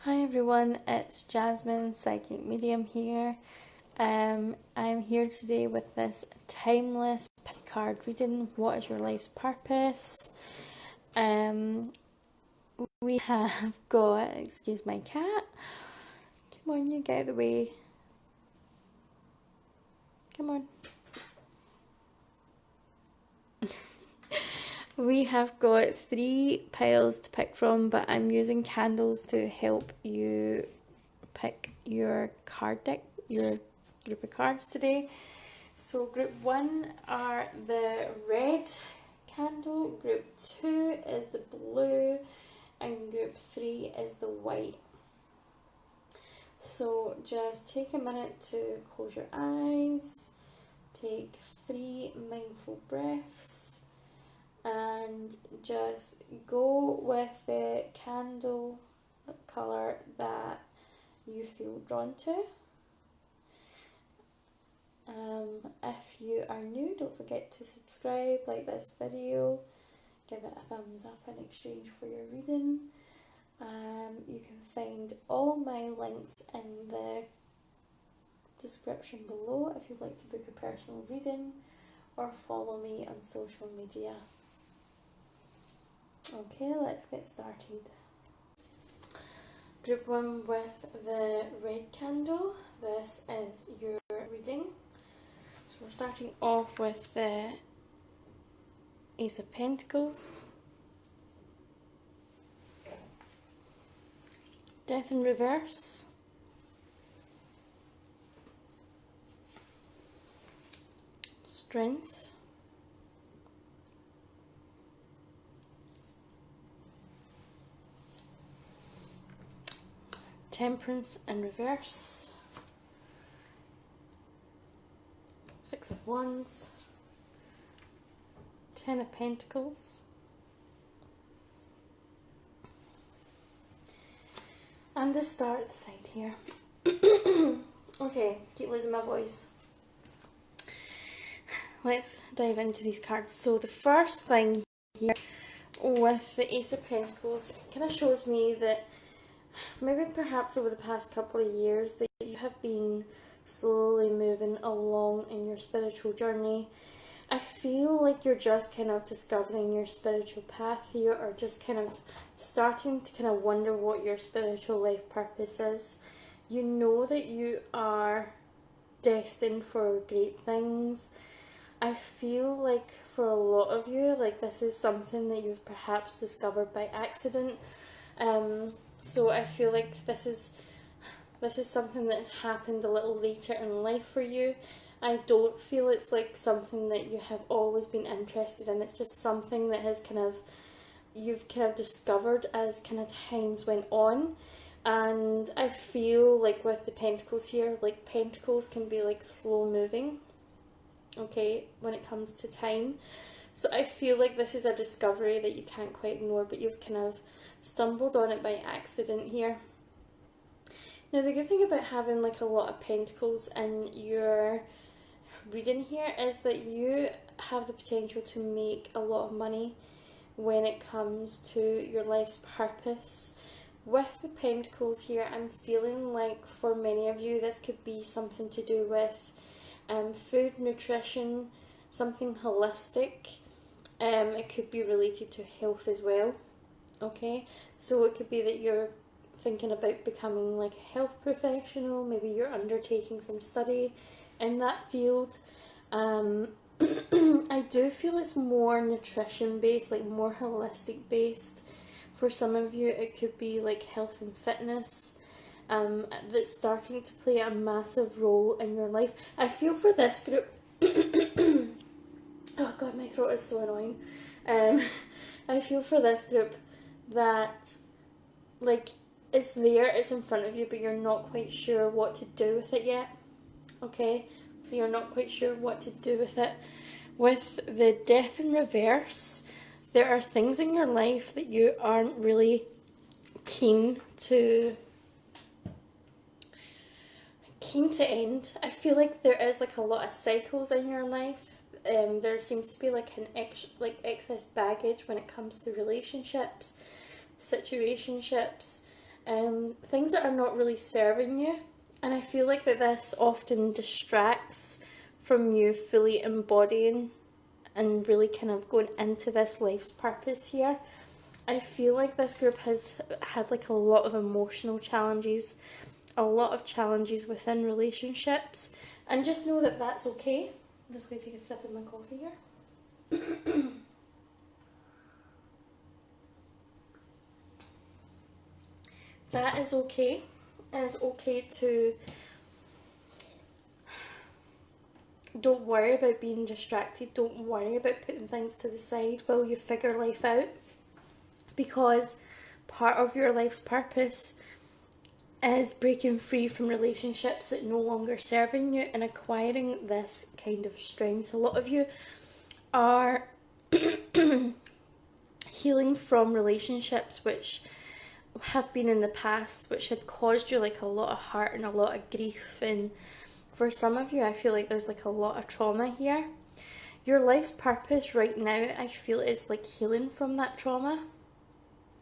Hi everyone, it's Jasmine, Psychic Medium here. I'm here today with this timeless card reading. What is your life's purpose? We have got, excuse my cat. Come on, you get out of the way. Come on. We have got 3 piles to pick from, but I'm using candles to help you pick your card deck, your group of cards today. So group 1 are the red candle, group 2 is the blue, and group 3 is the white. So just take a minute to close your eyes, take 3 mindful breaths, and just go with the candle colour that you feel drawn to. If you are new, don't forget to subscribe, like this video, give it a thumbs up in exchange for your reading. You can find all my links in the description below if you'd like to book a personal reading or follow me on social media. Okay, let's get started. Group 1 with the red candle, this is your reading. So we're starting off with the Ace of Pentacles, Death in Reverse, Strength, Temperance in Reverse, Six of Wands, Ten of Pentacles, and the star at the side here. Okay, keep losing my voice. Let's dive into these cards. So the first thing here with the Ace of Pentacles kind of shows me that maybe perhaps over the past couple of years that you have been slowly moving along in your spiritual journey. I feel like you're just kind of discovering your spiritual path here, or just kind of starting to kind of wonder what your spiritual life purpose is. You know that you are destined for great things. I feel like for a lot of you, like this is something that you've perhaps discovered by accident. So I feel like this is something that has happened a little later in life for you. I don't feel it's like something that you have always been interested in. It's just something that has you've kind of discovered as kind of times went on. And I feel like with the Pentacles here, like Pentacles can be like slow moving, okay, when it comes to time. So I feel like this is a discovery that you can't quite ignore, but you've kind of stumbled on it by accident here. Now the good thing about having like a lot of Pentacles in your reading here is that you have the potential to make a lot of money when it comes to your life's purpose. With the Pentacles here, I'm feeling like for many of you this could be something to do with food, nutrition, something holistic. It could be related to health as well. Okay, so it could be that you're thinking about becoming like a health professional, maybe you're undertaking some study in that field. I do feel it's more nutrition based, like more holistic based. For some of you it could be like health and fitness that's starting to play a massive role in your life. I feel for this group oh god, my throat is so annoying. I feel for this group that like it's there, it's in front of you, but you're not quite sure what to do with it yet. Okay, so you're not quite sure what to do with it. With the Death in Reverse, there are things in your life that you aren't really keen to end. I feel like there is like a lot of cycles in your life. There seems to be like excess baggage when it comes to relationships, situationships. things that are not really serving you. And I feel like that this often distracts from you fully embodying and really kind of going into this life's purpose here. I feel like this group has had like a lot of emotional challenges, a lot of challenges within relationships, and just know that that's okay. I'm just going to take a sip of my coffee here. That is okay. It's okay to don't worry about being distracted. Don't worry about putting things to the side while you figure life out, because part of your life's purpose is breaking free from relationships that no longer serving you and acquiring this kind of strength. A lot of you are healing from relationships which have been in the past, which have caused you like a lot of hurt and a lot of grief. And for some of you, I feel like there's like a lot of trauma here. Your life's purpose right now, I feel, is like healing from that trauma.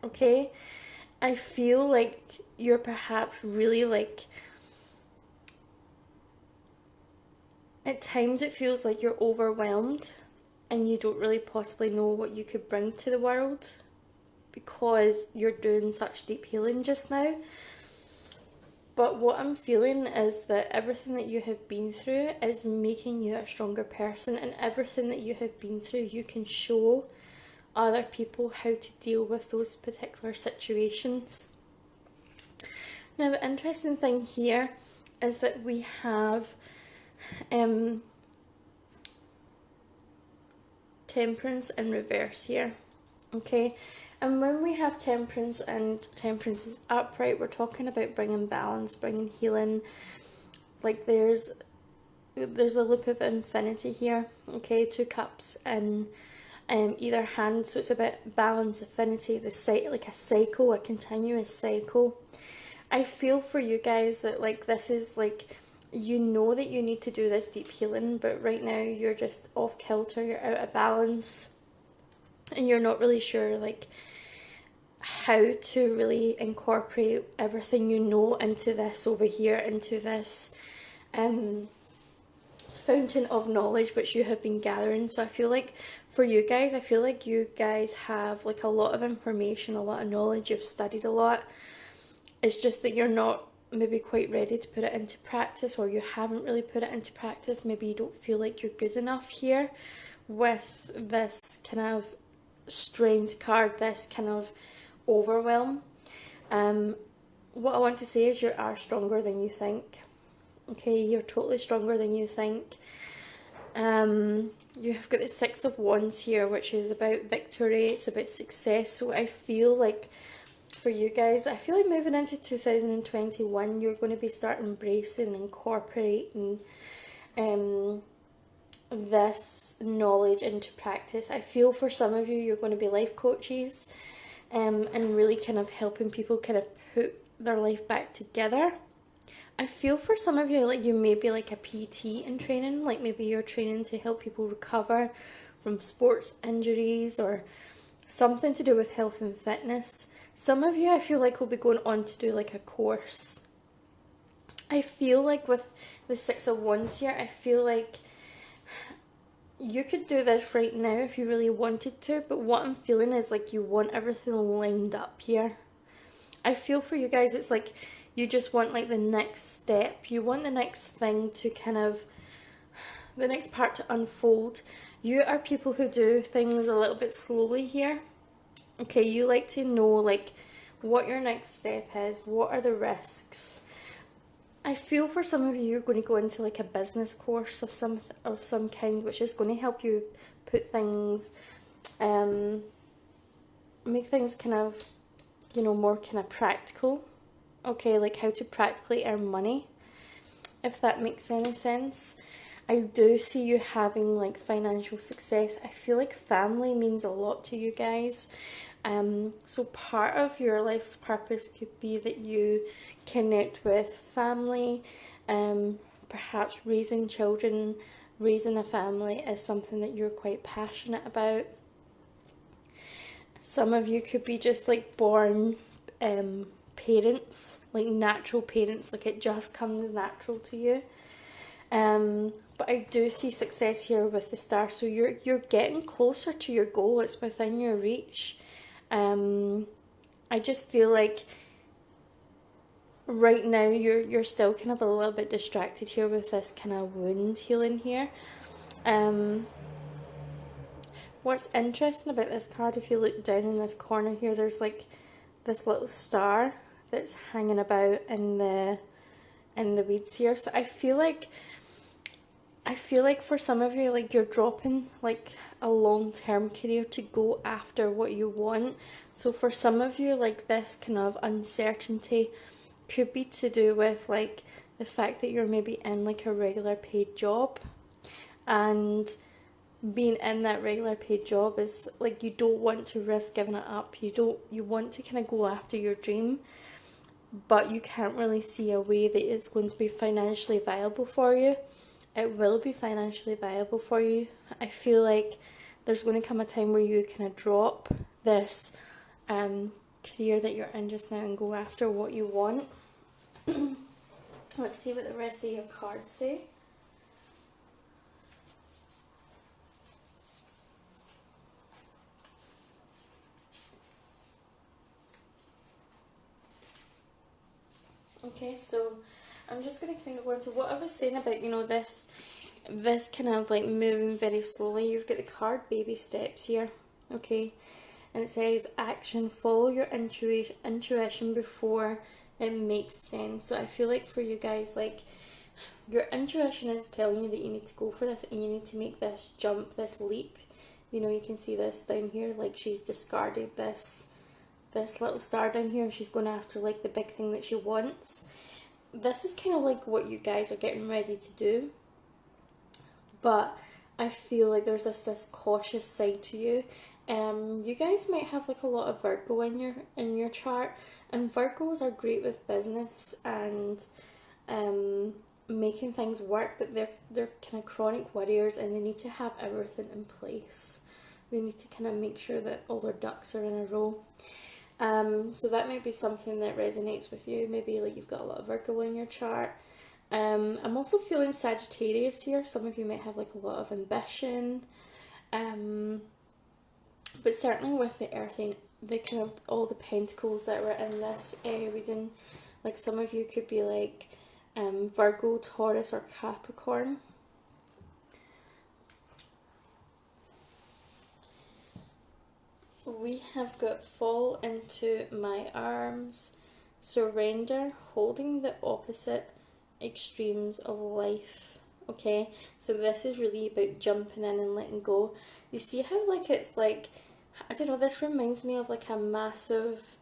Okay, I feel like you're perhaps really like, at times it feels like you're overwhelmed and you don't really possibly know what you could bring to the world because you're doing such deep healing just now. But what I'm feeling is that everything that you have been through is making you a stronger person, and everything that you have been through, you can show other people how to deal with those particular situations. Now, the interesting thing here is that we have temperance in reverse here, okay? And when we have temperance and temperance is upright, we're talking about bringing balance, bringing healing. Like there's a loop of infinity here, okay? 2 cups in either hand, so it's about balance, affinity, like a cycle, a continuous cycle. I feel for you guys that like this is like, you know that you need to do this deep healing, but right now you're just off kilter, you're out of balance, and you're not really sure like how to really incorporate everything you know into this over here, into this fountain of knowledge which you have been gathering. So I feel like for you guys, I feel like you guys have like a lot of information, a lot of knowledge, you've studied a lot. It's just that you're not maybe quite ready to put it into practice, or you haven't really put it into practice. Maybe you don't feel like you're good enough here with this kind of strength card, this kind of overwhelm. What I want to say is you are stronger than you think. Okay, you're totally stronger than you think. You have got the 6 of Wands here, which is about victory, it's about success. So I feel like for you guys, I feel like moving into 2021, you're going to be starting embracing, incorporating this knowledge into practice. I feel for some of you, you're going to be life coaches and really kind of helping people kind of put their life back together. I feel for some of you like you may be like a PT in training, like maybe you're training to help people recover from sports injuries or something to do with health and fitness. Some of you I feel like will be going on to do like a course. I feel like with the 6 of Wands here, I feel like you could do this right now if you really wanted to, but what I'm feeling is like you want everything lined up here. I feel for you guys, it's like you just want like the next step. You want the next thing to kind of, the next part to unfold. You are people who do things a little bit slowly here. Okay, you like to know like what your next step is, what are the risks. I feel for some of you, you're going to go into like a business course of some kind, which is going to help you put things, make things kind of, you know, more kind of practical. Okay, like how to practically earn money, if that makes any sense. I do see you having like financial success. I feel like family means a lot to you guys. So part of your life's purpose could be that you connect with family, perhaps raising children, raising a family is something that you're quite passionate about. Some of you could be just like born parents, like natural parents, like it just comes natural to you. But I do see success here with the star, so you're getting closer to your goal. It's within your reach. I just feel like right now you're still kind of a little bit distracted here with this kind of wound healing here. What's interesting about this card, if you look down in this corner here, there's like this little star that's hanging about in the weeds here. So I feel like for some of you, like you're dropping like a long-term career to go after what you want. So for some of you, like this kind of uncertainty could be to do with like the fact that you're maybe in like a regular paid job, and being in that regular paid job is like you don't want to risk giving it up. You want to kind of go after your dream, but you can't really see a way that it's going to be financially viable for you. It will be financially viable for you. I feel like there's going to come a time where you kind of drop this career that you're in just now and go after what you want. Let's see what the rest of your cards say. Okay, so I'm just going to kind of go into what I was saying about, you know, this kind of like moving very slowly. You've got the card baby steps here, okay, and it says action, follow your intuition before it makes sense. So I feel like for you guys, like your intuition is telling you that you need to go for this and you need to make this jump, this leap. You know, you can see this down here, like she's discarded this little star down here and she's going after like the big thing that she wants. This is kind of like what you guys are getting ready to do, but I feel like there's this cautious side to you. You guys might have like a lot of Virgo in your chart, and Virgos are great with business and making things work, but they're kind of chronic worriers and they need to have everything in place. They need to kind of make sure that all their ducks are in a row. So that might be something that resonates with you. Maybe like you've got a lot of Virgo in your chart. I'm also feeling Sagittarius here. Some of you might have like a lot of ambition. But certainly with the earthing, the kind of all the pentacles that were in this reading, like some of you could be like Virgo, Taurus or Capricorn. We have got fall into my arms, surrender, holding the opposite extremes of life. Okay, so this is really about jumping in and letting go. You see how like it's like, I don't know, this reminds me of like a massive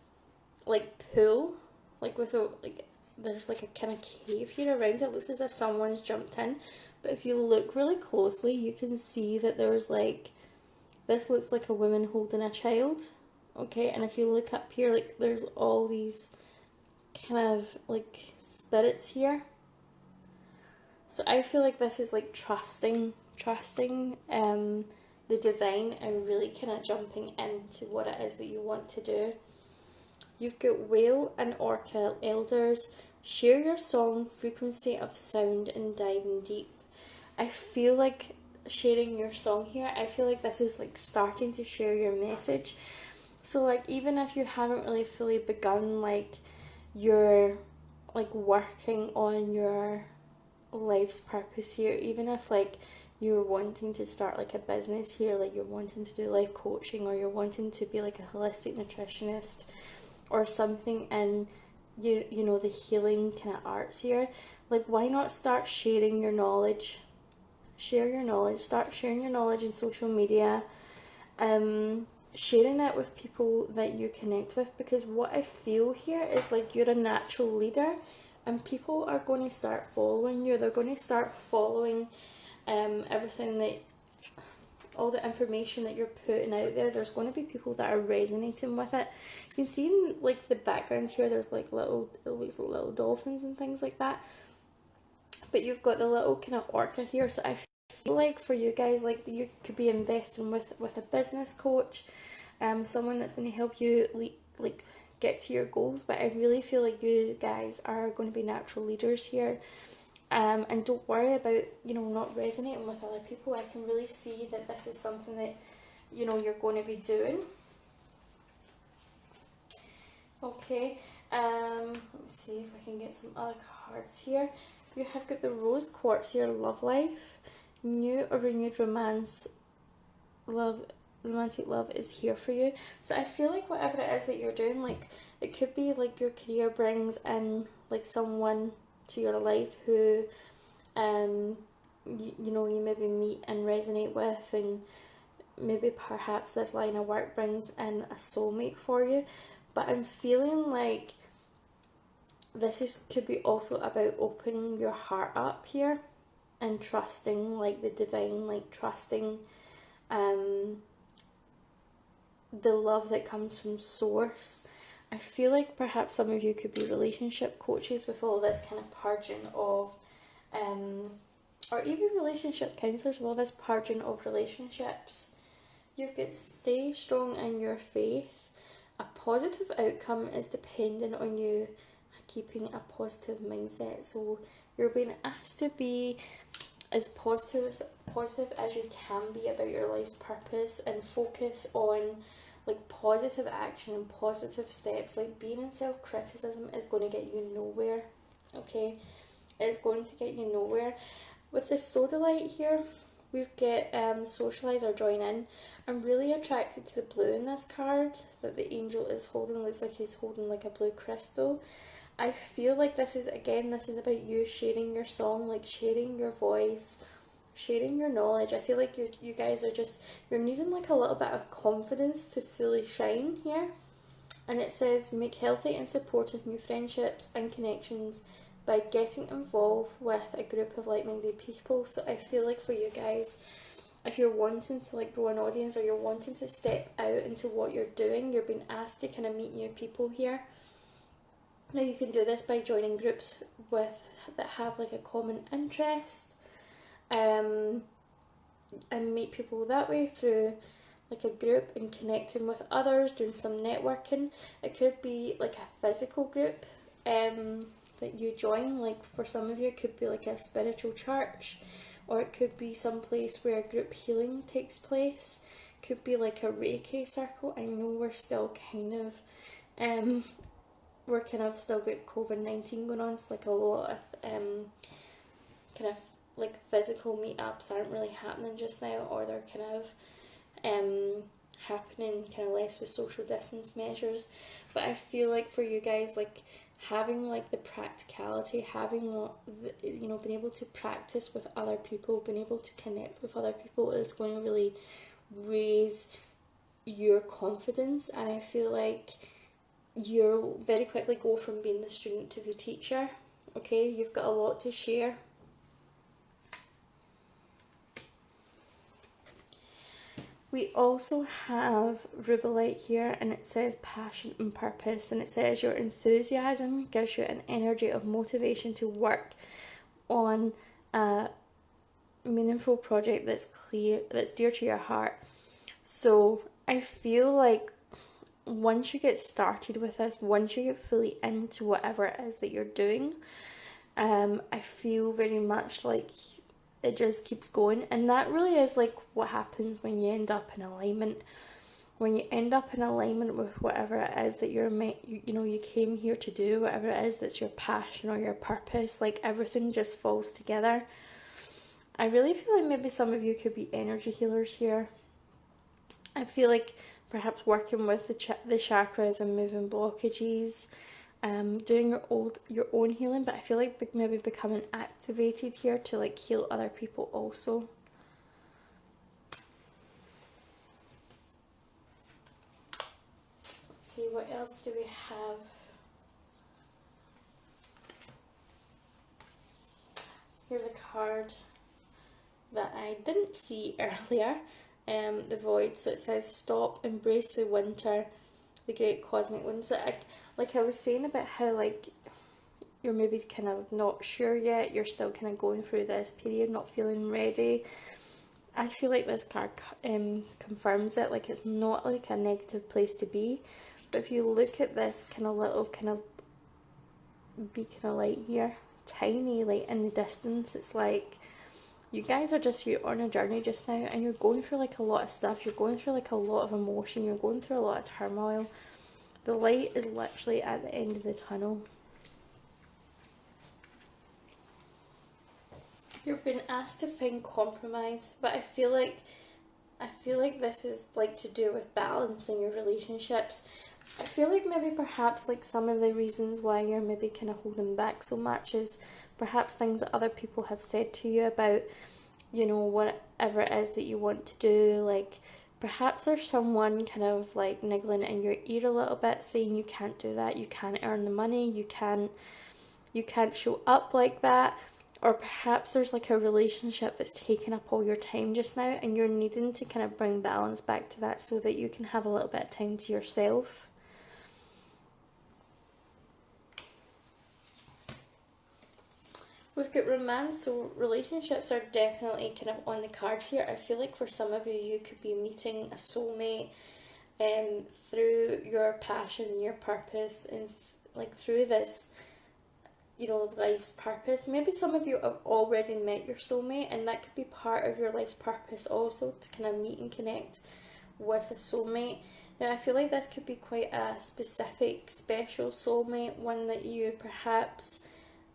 like pool, like with a like there's like a kind of cave here around it. It looks as if someone's jumped in, but if you look really closely you can see that there's like, this looks like a woman holding a child, okay, and if you look up here, like there's all these kind of like spirits here. So I feel like this is like trusting the divine and really kind of jumping into what it is that you want to do. You've got whale and orca elders. Share your song, frequency of sound and diving deep. I feel like sharing your song here, I feel like this is like starting to share your message. So like even if you haven't really fully begun like your like working on your life's purpose here, even if like you're wanting to start like a business here, like you're wanting to do life coaching or you're wanting to be like a holistic nutritionist or something in you know the healing kind of arts here, like why not start sharing your knowledge? Share your knowledge, start sharing your knowledge in social media, sharing it with people that you connect with, because what I feel here is like you're a natural leader and people are going to start following you. They're going to start following everything that, all the information that you're putting out there. There's going to be people that are resonating with it. You can see in like the background here, there's like it looks like little dolphins and things like that. But you've got the little kind of orca here, so I feel like for you guys, like you could be investing with a business coach, someone that's going to help you like get to your goals, but I really feel like you guys are going to be natural leaders here. And don't worry about, you know, not resonating with other people. I can really see that this is something that, you know, you're going to be doing. Okay, let me see if I can get some other cards here. You have got the rose quartz here, love life, new or renewed romance, romantic love is here for you. So I feel like whatever it is that you're doing, like it could be like your career brings in like someone to your life who you know, you maybe meet and resonate with, and maybe perhaps this line of work brings in a soulmate for you. But I'm feeling like could be also about opening your heart up here and trusting like the divine, like trusting the love that comes from source. I feel like perhaps some of you could be relationship coaches with all this kind of purging of or even relationship counselors with all this purging of relationships. You could stay strong in your faith. A positive outcome is dependent on you keeping a positive mindset. So you're being asked to be as positive as you can be about your life's purpose, and focus on like positive action and positive steps. Like being in self-criticism is going to get you nowhere. Okay, it's going to get you nowhere. With the sodalite here, we've got socialize or join in. I'm really attracted to the blue in this card that the angel is holding. Looks like he's holding like a blue crystal. I feel like this is about you sharing your song, like sharing your voice, sharing your knowledge. I feel like you guys are you're needing like a little bit of confidence to fully shine here. And it says, make healthy and supportive new friendships and connections by getting involved with a group of like-minded people. So I feel like for you guys, if you're wanting to like grow an audience, or you're wanting to step out into what you're doing, you're being asked to kind of meet new people here. Now you can do this by joining groups that have like a common interest, and meet people that way through like a group and connecting with others, doing some networking. It could be like a physical group that you join. Like for some of you, it could be like a spiritual church, or it could be some place where group healing takes place. Could be like a Reiki circle. I know we're still kind of still got COVID-19 going on, so like a lot of kind of like physical meetups aren't really happening just now, or they're kind of happening kind of less with social distance measures. But I feel like for you guys, like having like the practicality, having you know, being able to practice with other people, being able to connect with other people is going to really raise your confidence. And I feel like you'll very quickly go from being the student to the teacher. Okay, you've got a lot to share. We also have rubellite here, and it says passion and purpose, and it says your enthusiasm gives you an energy of motivation to work on a meaningful project that's dear to your heart. So I feel like once you get started with this, once you get fully into whatever it is that you're doing, I feel very much like it just keeps going. And that really is like what happens when you end up in alignment. When you end up in alignment with whatever it is that you came here to do, whatever it is that's your passion or your purpose, like everything just falls together. I really feel like maybe some of you could be energy healers here. I feel like perhaps working with the chakras and moving blockages, doing your own healing, but I feel like maybe becoming activated here to like heal other people also. Let's see, what else do we have? Here's a card that I didn't see earlier, the void. So it says stop, embrace the winter, the great cosmic wind. So I was saying about how like you're maybe kind of not sure yet, you're still kind of going through this period, not feeling ready. I feel like this card confirms it. Like, it's not like a negative place to be, but if you look at this kind of little kind of beacon of light here, tiny light in the distance, it's like you guys are just, you're on a journey just now, and you're going through like a lot of stuff. You're going through like a lot of emotion. You're going through a lot of turmoil. The light is literally at the end of the tunnel. You've been asked to find compromise, but I feel like this is like to do with balance in your relationships. I feel like maybe perhaps like some of the reasons why you're maybe kind of holding back so much is perhaps things that other people have said to you about, you know, whatever it is that you want to do. Like, perhaps there's someone kind of like niggling in your ear a little bit, saying you can't do that, you can't earn the money, you can't show up like that. Or perhaps there's like a relationship that's taking up all your time just now, and you're needing to kind of bring balance back to that so that you can have a little bit of time to yourself. We've got romance, so relationships are definitely kind of on the cards here. I feel like for some of you, you could be meeting a soulmate through your passion, your purpose, and like through this, you know, life's purpose. Maybe some of you have already met your soulmate, and that could be part of your life's purpose also, to kind of meet and connect with a soulmate. Now, I feel like this could be quite a specific, special soulmate, one that you perhaps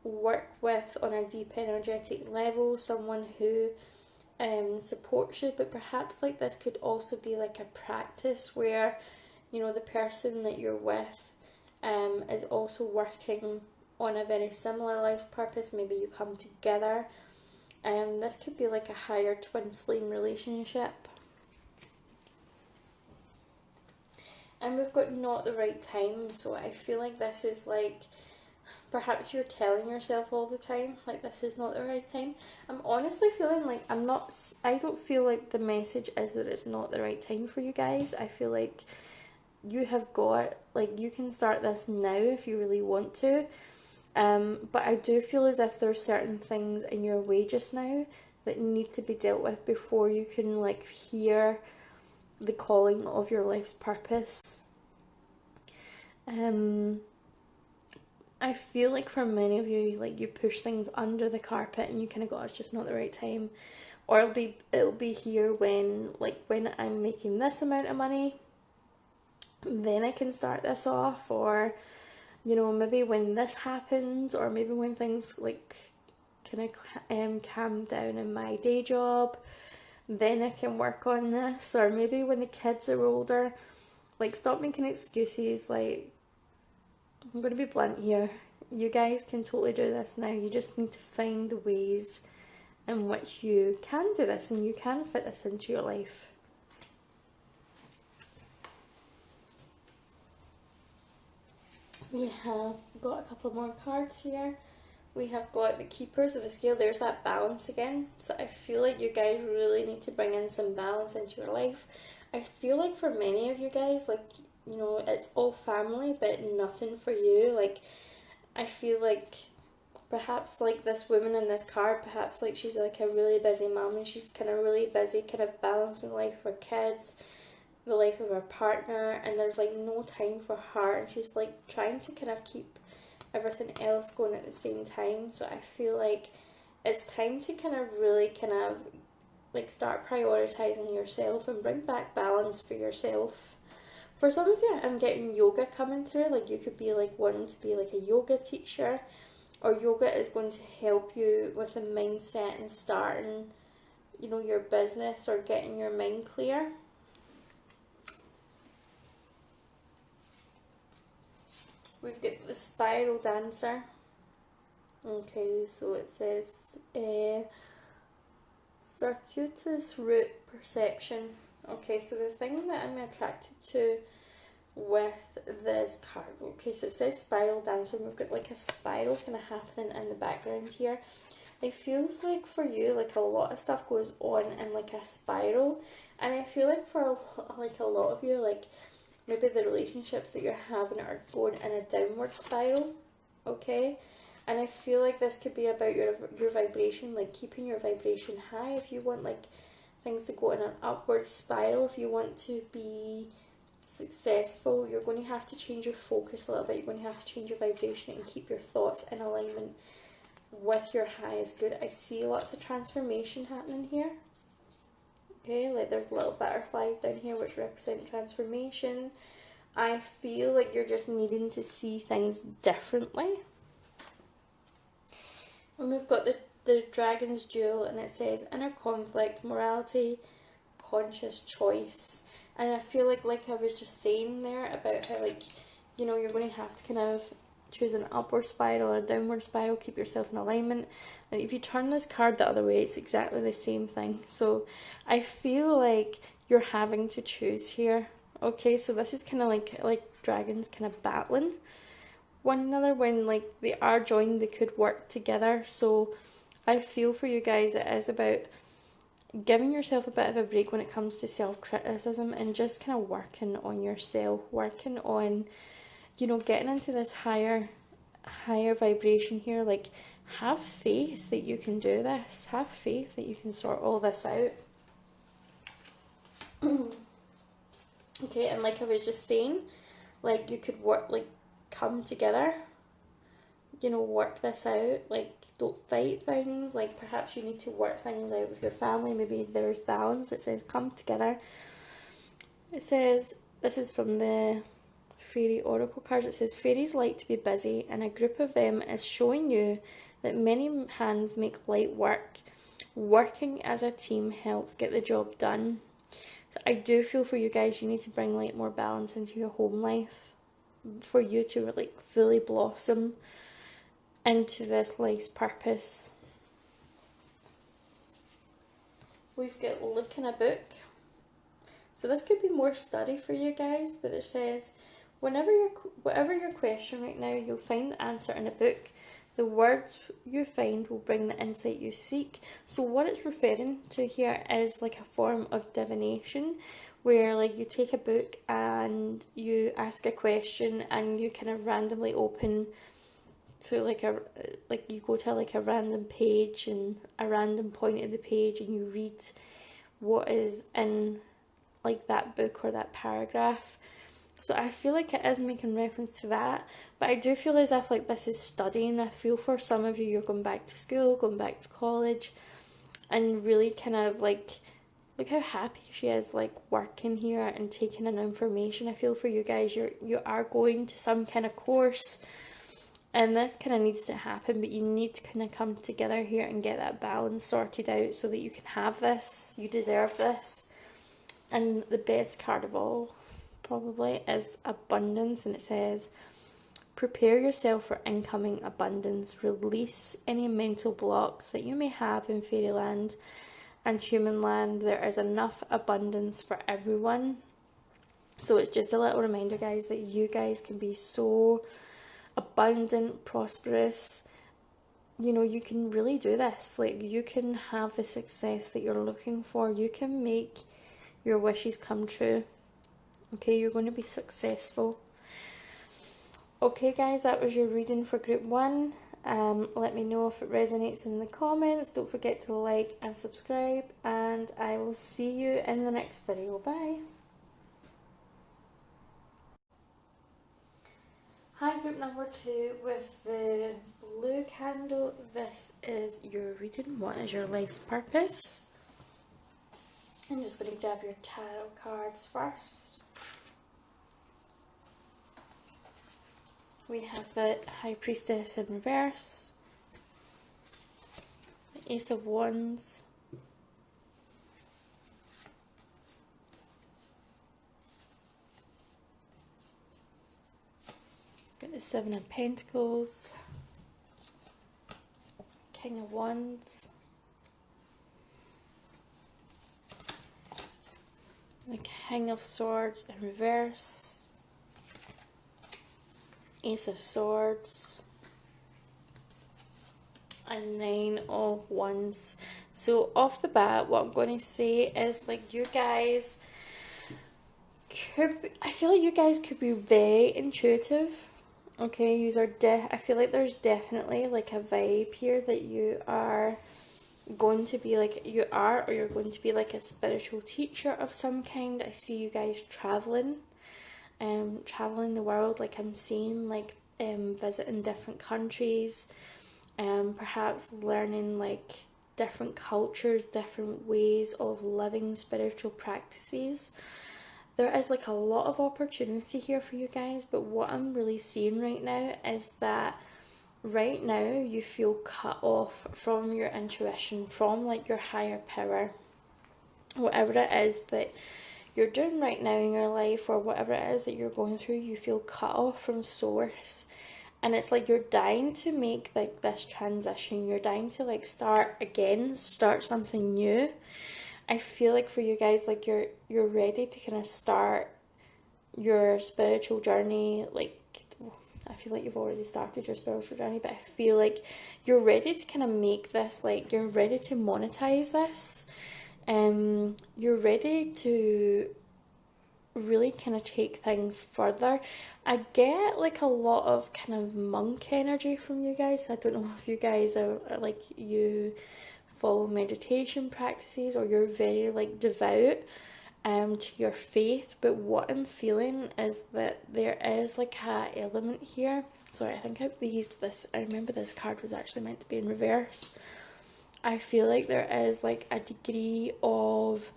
work with on a deep energetic level, someone who supports you, but perhaps like this could also be like a practice where, you know, the person that you're with is also working on a very similar life's purpose. Maybe you come together. This could be like a higher twin flame relationship. And we've got not the right time, so I feel like this is like, perhaps you're telling yourself all the time, like, this is not the right time. I'm honestly feeling like I don't feel like the message is that it's not the right time for you guys. I feel like you have got, like, you can start this now if you really want to. But I do feel as if there's certain things in your way just now that need to be dealt with before you can like hear the calling of your life's purpose. I feel like for many of you, like, you push things under the carpet and you kind of go, oh, it's just not the right time. Or it'll be here when I'm making this amount of money, then I can start this off. Or, you know, maybe when this happens, or maybe when things like kind of calm down in my day job, then I can work on this. Or maybe when the kids are older. Like, stop making excuses. Like, I'm going to be blunt here. You guys can totally do this now. You just need to find the ways in which you can do this and you can fit this into your life. We have got a couple more cards here. We have got the Keepers of the Scale. There's that balance again. So I feel like you guys really need to bring in some balance into your life. I feel like for many of you guys, like, you know, it's all family, but nothing for you. Like, I feel like perhaps like this woman in this card, perhaps like she's like a really busy mom and she's kind of really busy kind of balancing life for kids, the life of her partner, and there's like no time for her, and she's like trying to kind of keep everything else going at the same time. So I feel like it's time to kind of really kind of like start prioritizing yourself and bring back balance for yourself. For some of you, I'm getting yoga coming through. Like, you could be like wanting to be like a yoga teacher, or yoga is going to help you with a mindset and starting, you know, your business or getting your mind clear. We've got the Spiral Dancer. Okay, so it says circuitous route perception. Okay, so the thing that I'm attracted to with this card, okay, so it says Spiral Dancer, and we've got like a spiral kind of happening in the background here. It feels like for you, like a lot of stuff goes on in like a spiral, and I feel like for a lot of you, like maybe the relationships that you're having are going in a downward spiral, okay? And I feel like this could be about your vibration, like keeping your vibration high. If you want like things to go in an upward spiral. If you want to be successful, you're going to have to change your focus a little bit. You're going to have to change your vibration and keep your thoughts in alignment with your highest good. I see lots of transformation happening here. Okay, like there's little butterflies down here which represent transformation. I feel like you're just needing to see things differently. And we've got the dragon's jewel, and it says inner conflict, morality, conscious choice. And I feel like I was just saying there about how, like, you know, you're going to have to kind of choose an upward spiral or a downward spiral, keep yourself in alignment. And if you turn this card the other way, it's exactly the same thing. So I feel like you're having to choose here. Okay, so this is kind of like dragons kind of battling one another. When like they are joined, they could work together. So I feel for you guys, it is about giving yourself a bit of a break when it comes to self-criticism and just kind of working on yourself, working on, you know, getting into this higher vibration here. Like, have faith that you can do this. Have faith that you can sort all this out. Okay, and like I was just saying, like you could work, like come together, you know, work this out. Like, don't fight things. Like, perhaps you need to work things out with your family. Maybe there's balance. It says come together. It says, this is from the fairy oracle cards. It says fairies like to be busy, and a group of them is showing you that many hands make light work. Working as a team helps get the job done. So I do feel for you guys, you need to bring like more balance into your home life for you to like fully blossom into this life's purpose. We've got look in a book. So this could be more study for you guys, but it says whatever your question right now, you'll find the answer in a book. The words you find will bring the insight you seek. So what it's referring to here is like a form of divination, where like you take a book and you ask a question and you kind of randomly open to like you go to like a random page and a random point of the page, and you read what is in like that book or that paragraph. So I feel like it is making reference to that, but I do feel as if like this is studying. I feel for some of you, you're going back to school, going back to college, and really kind of like, look how happy she is, like working here and taking in information. I feel for you guys, you are going to some kind of course, and this kind of needs to happen, but you need to kind of come together here and get that balance sorted out so that you can have this. You deserve this. And the best card of all probably is abundance, and it says prepare yourself for incoming abundance. Release any mental blocks that you may have in fairyland and human land. There is enough abundance for everyone. So it's just a little reminder, guys, that you guys can be so abundant, prosperous. You know, you can really do this. Like, you can have the success that you're looking for. You can make your wishes come true. Okay, you're going to be successful. Okay guys, that was your reading for group 1. Let me know if it resonates in the comments. Don't forget to like and subscribe, and I will see you in the next video. Bye. Hi, group number 2 with the blue candle. This is your reading. What is your life's purpose? I'm just going to grab your tarot cards first. We have the High Priestess in reverse, the Ace of Wands, got the Seven of Pentacles, King of Wands, the King of Swords in reverse, Ace of Swords, and Nine of Wands. So off the bat, what I'm going to say is, like, you guys could, I feel like you guys could be very intuitive. Okay, I feel like there's definitely like a vibe here that you are going to be like you are, or you're going to be like a spiritual teacher of some kind. I see you guys traveling the world. Like I'm seeing like visiting different countries, perhaps learning like different cultures, different ways of living spiritual practices. There is like a lot of opportunity here for you guys, but what I'm really seeing right now is that right now you feel cut off from your intuition, from like your higher power, whatever it is that you're doing right now in your life, or whatever it is that you're going through. You feel cut off from source, and it's like you're dying to make like this transition. You're dying to like start again, start something new. I feel like for you guys, like you're ready to kind of start your spiritual journey. Like I feel like you've already started your spiritual journey, but I feel like you're ready to kind of make this, like you're ready to monetize this. You're ready to really kind of take things further. I get like a lot of kind of monk energy from you guys. I don't know if you guys are like, you follow meditation practices, or you're very like devout to your faith, but what I'm feeling is that there is like a element here. Sorry, I think I remember this card was actually meant to be in reverse. I feel like there is like a degree of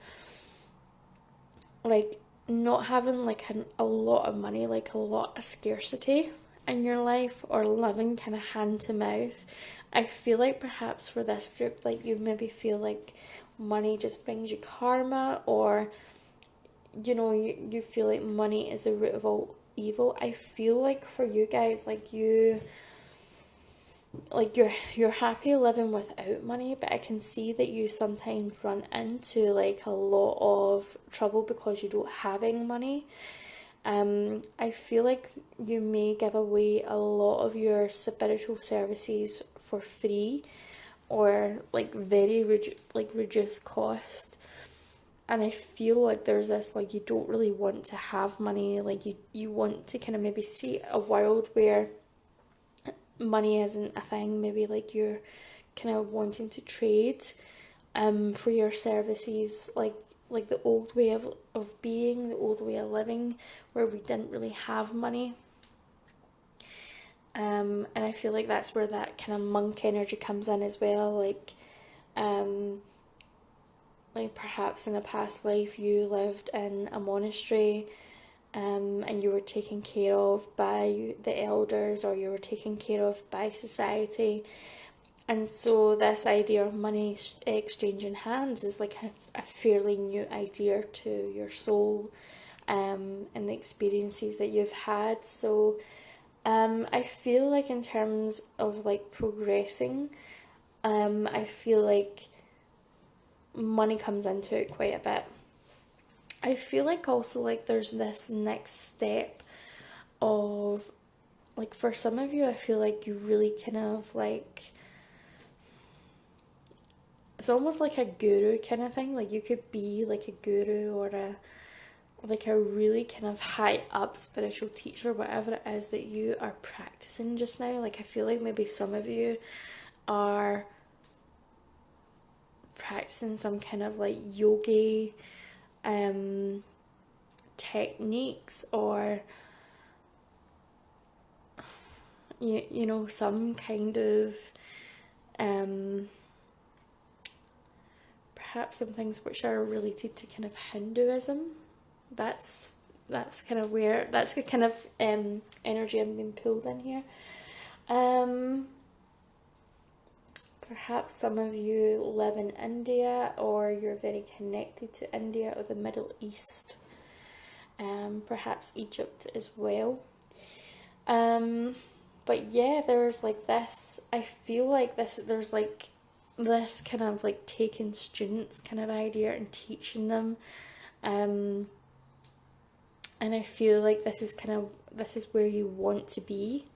like not having like a lot of money, like a lot of scarcity in your life, or living kind of hand to mouth. I feel like perhaps for this group, like you maybe feel like money just brings you karma, or you feel like money is the root of all evil. I feel like for you guys, like you're happy living without money, but I can see that you sometimes run into like a lot of trouble because you don't have any money. I feel like you may give away a lot of your spiritual services for free, or like very reduced cost. And I feel like there's this, like, you don't really want to have money. Like, you want to kind of maybe see a world where money isn't a thing. Maybe, like, you're kind of wanting to trade for your services. Like the old way of being, the old way of living, where we didn't really have money. And I feel like that's where that kind of monk energy comes in as well. Like perhaps in a past life you lived in a monastery, and you were taken care of by the elders, or you were taken care of by society. And so this idea of money exchanging hands is like a fairly new idea to your soul, and the experiences that you've had. So I feel like in terms of like progressing, I feel like money comes into it quite a bit. I feel like also like there's this next step of, like, for some of you, I feel like you really kind of like, it's almost like a guru kind of thing. Like you could be like a guru, or a really kind of high up spiritual teacher, whatever it is that you are practicing just now. Like I feel like maybe some of you are practicing some kind of like yogi techniques, or you know, some kind of perhaps some things which are related to kind of Hinduism. That's kind of where, that's the kind of energy I'm being pulled in here. Perhaps some of you live in India, or you're very connected to India or the Middle East. Perhaps Egypt as well. But yeah, there's like this, I feel like there's like this kind of like taking students kind of idea and teaching them. And I feel like this is where you want to be.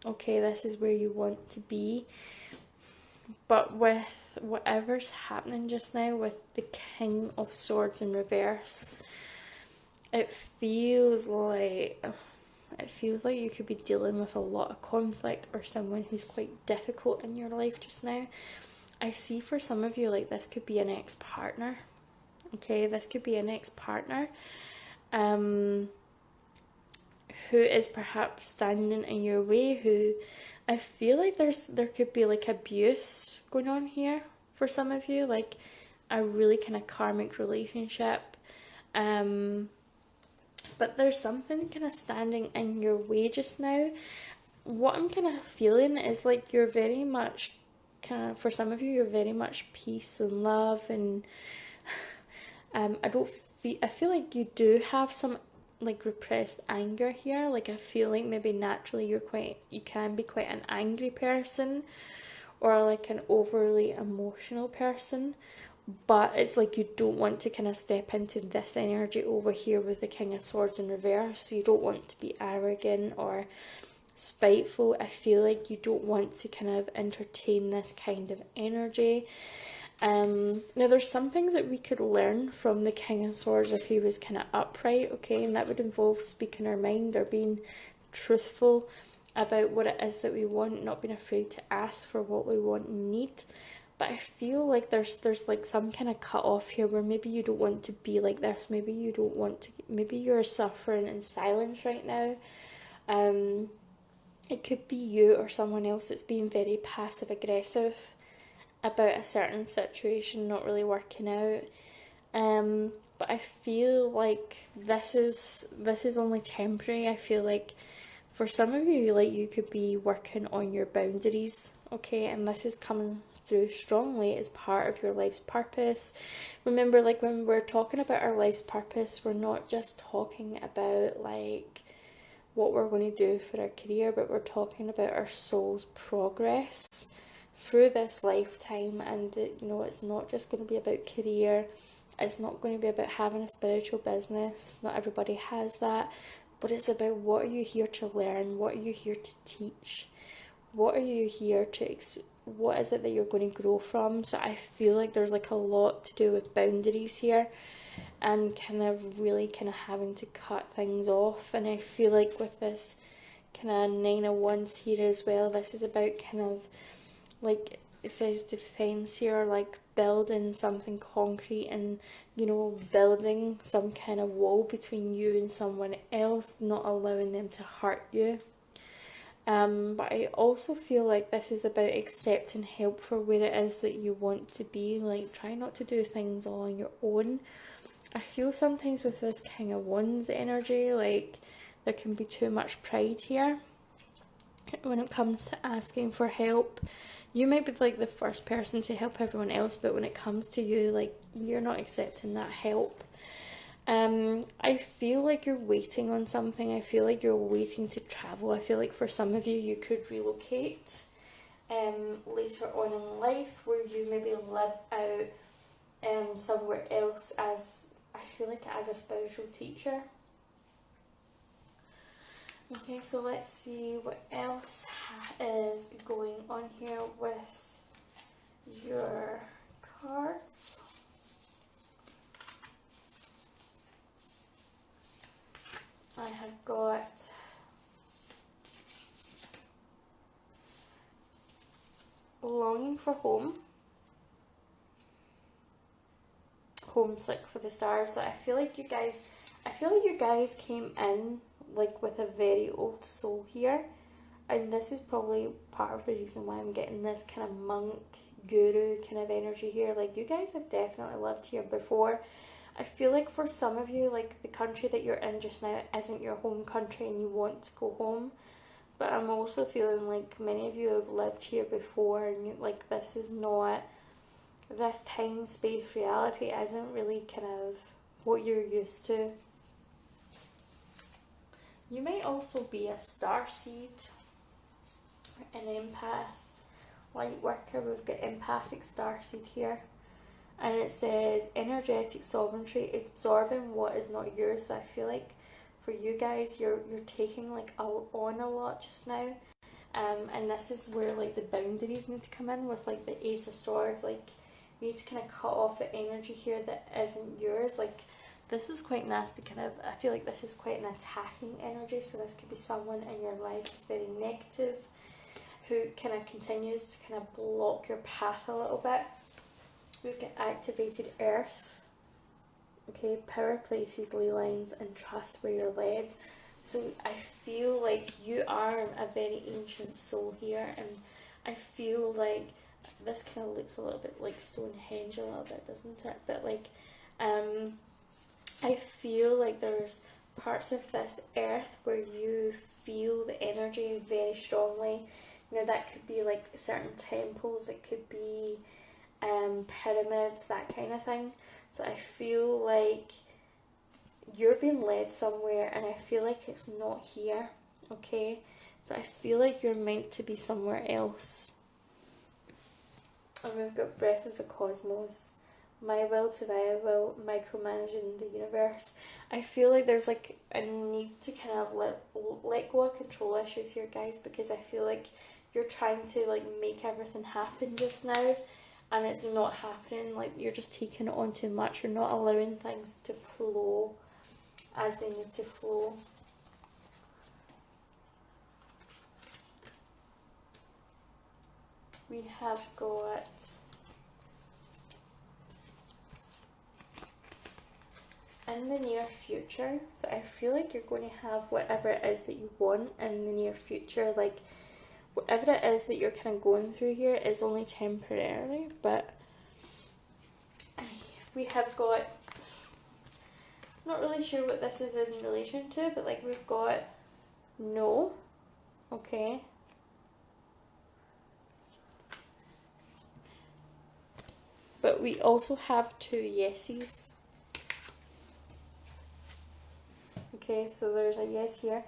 Okay, this is where you want to be. But with whatever's happening just now with the King of Swords in reverse, it feels like you could be dealing with a lot of conflict, or someone who's quite difficult in your life just now. I see for some of you, like, this could be an ex-partner. Okay, this could be an ex-partner who is perhaps standing in your way, who I feel like there could be like abuse going on here for some of you, like a really kind of karmic relationship. But there's something kind of standing in your way just now. What I'm kind of feeling is like you're very much kind of, for some of you, you're very much peace and love, and I feel like you do have some like repressed anger here. Like I feel like maybe naturally you can be quite an angry person, or like an overly emotional person, but it's like you don't want to kind of step into this energy over here with the King of Swords in reverse. You don't want to be arrogant or spiteful. I feel like you don't want to kind of entertain this kind of energy. Now there's some things that we could learn from the King of Swords if he was kind of upright, okay, and that would involve speaking our mind or being truthful about what it is that we want, not being afraid to ask for what we want and need. But I feel like there's like some kind of cut off here where maybe you don't want to be like this, maybe you don't want to, maybe you're suffering in silence right now. It could be you or someone else that's being very passive aggressive about a certain situation not really working out. But I feel like this is only temporary. I feel like for some of you, like, you could be working on your boundaries, okay, and this is coming through strongly as part of your life's purpose. Remember, like, when we're talking about our life's purpose, we're not just talking about like what we're going to do for our career, but we're talking about our soul's progress through this lifetime. And it's not just going to be about career, it's not going to be about having a spiritual business, not everybody has that, but it's about what are you here to learn, what are you here to teach, what are you here to what is it that you're going to grow from. So I feel like there's like a lot to do with boundaries here, and kind of really kind of having to cut things off. And I feel like with this kind of 9 of Wands here as well, this is about kind of like, it says defense here, like building something concrete and building some kind of wall between you and someone else, not allowing them to hurt you. But I also feel like this is about accepting help for where it is that you want to be. Like, try not to do things all on your own. I feel sometimes with this King of Wands energy, like, there can be too much pride here when it comes to asking for help. You might be like the first person to help everyone else, but when it comes to you, like, you're not accepting that help. I feel like you're waiting on something. I feel like you're waiting to travel. I feel like for some of you, you could relocate later on in life, where you maybe live out somewhere else as, I feel like, as a spiritual teacher. Okay, so let's see what else is going on here with your cards. I have got longing for home, homesick for the stars. So I feel like you guys came in like with a very old soul here, and this is probably part of the reason why I'm getting this kind of monk guru kind of energy here. Like, you guys have definitely lived here before. I feel like for some of you, like, the country that you're in just now isn't your home country and you want to go home. But I'm also feeling like many of you have lived here before, and like, this is not, this time space reality isn't really kind of what you're used to. You might also be a starseed, an empath, light worker. We've got empathic starseed here. And it says energetic sovereignty, absorbing what is not yours. So I feel like for you guys, you're taking like on a lot just now. And this is where like the boundaries need to come in with like the Ace of Swords. Like, you need to kind of cut off the energy here that isn't yours. Like, this is quite nasty kind of, I feel like this is quite an attacking energy. So this could be someone in your life that's very negative. who kind of continues to kind of block your path a little bit. We've got activated earth. Okay, power, places, ley lines, and trust where you're led. So I feel like you are a very ancient soul here, and I feel like this kind of looks a little bit like Stonehenge a little bit, doesn't it? But like, I feel like there's parts of this earth where you feel the energy very strongly. You know, that could be like certain temples, it could be pyramids, that kind of thing. So I feel like you're being led somewhere, and I feel like it's not here, okay? So I feel like you're meant to be somewhere else. And we've got breath of the cosmos. My will to thy will, micromanaging the universe. I feel like there's like a need to kind of let go of control issues here, guys, because I feel like you're trying to like make everything happen just now, and it's not happening. Like, you're just taking it on too much. You're not allowing things to flow as they need to flow. We have got in the near future. So I feel like you're going to have whatever it is that you want in the near future. Like, whatever it is that you're kind of going through here is only temporarily, but we have got, not really sure what this is in relation to, but like we've got no, okay, but we also have two yeses. Okay, so there's a yes here.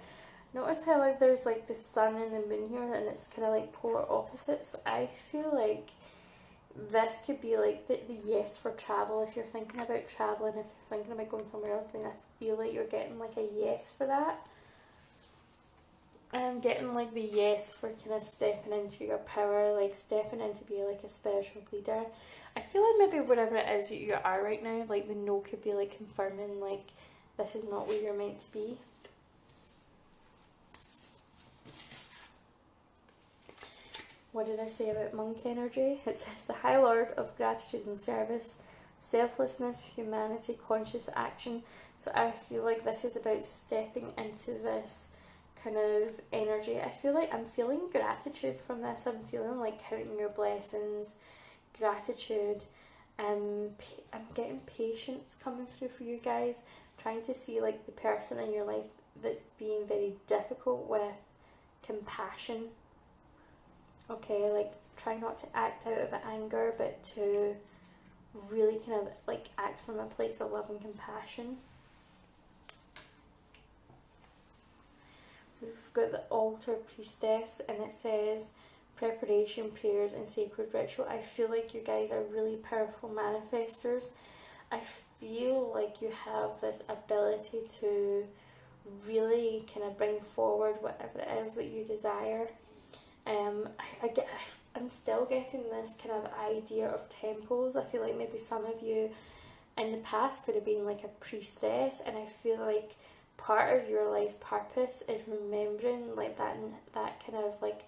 Notice how like there's like the sun and the moon here, and it's kind of like polar opposites. So I feel like this could be like the yes for travel. If you're thinking about traveling, if you're thinking about going somewhere else, then I feel like you're getting like a yes for that. I'm getting like the yes for kind of stepping into your power, like stepping in to be like a spiritual leader. I feel like maybe whatever it is you are right now, like the no could be like confirming like this is not where you're meant to be. What did I say about monk energy? It says the High Lord of gratitude and service, selflessness, humanity, conscious action. So I feel like this is about stepping into this kind of energy. I feel like I'm feeling gratitude from this. I'm feeling like counting your blessings, gratitude. I'm getting patience coming through for you guys. Trying to see like the person in your life that's being very difficult with compassion. Okay, like try not to act out of anger, but to really kind of like act from a place of love and compassion. We've got the altar priestess, and it says preparation, prayers, and sacred ritual. I feel like you guys are really powerful manifestors. I feel like you have this ability to really kind of bring forward whatever it is that you desire. I'm still getting this kind of idea of temples. I feel like maybe some of you in the past could have been like a priestess, and I feel like part of your life's purpose is remembering like that kind of like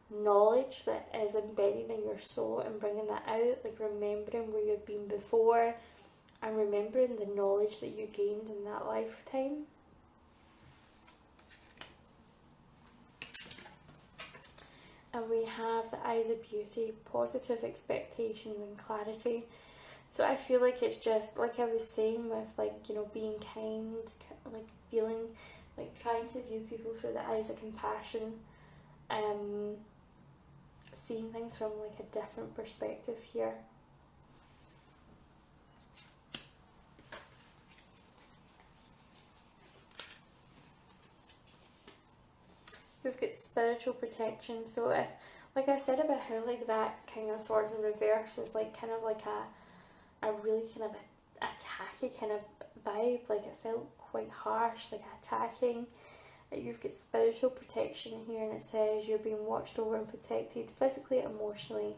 knowledge that is embedded in your soul and bringing that out, like remembering where you've been before and remembering the knowledge that you gained in that lifetime. And we have the eyes of beauty, positive expectations and clarity. So I feel like it's just like I was saying with like, you know, being kind, like feeling like trying to view people through the eyes of compassion, seeing things from like a different perspective here. We've got spiritual protection. So if, like I said about how like that King of Swords in reverse was like kind of like a really kind of attacky kind of vibe, like it felt quite harsh, like attacking. You've got spiritual protection here, and it says you're being watched over and protected physically, emotionally,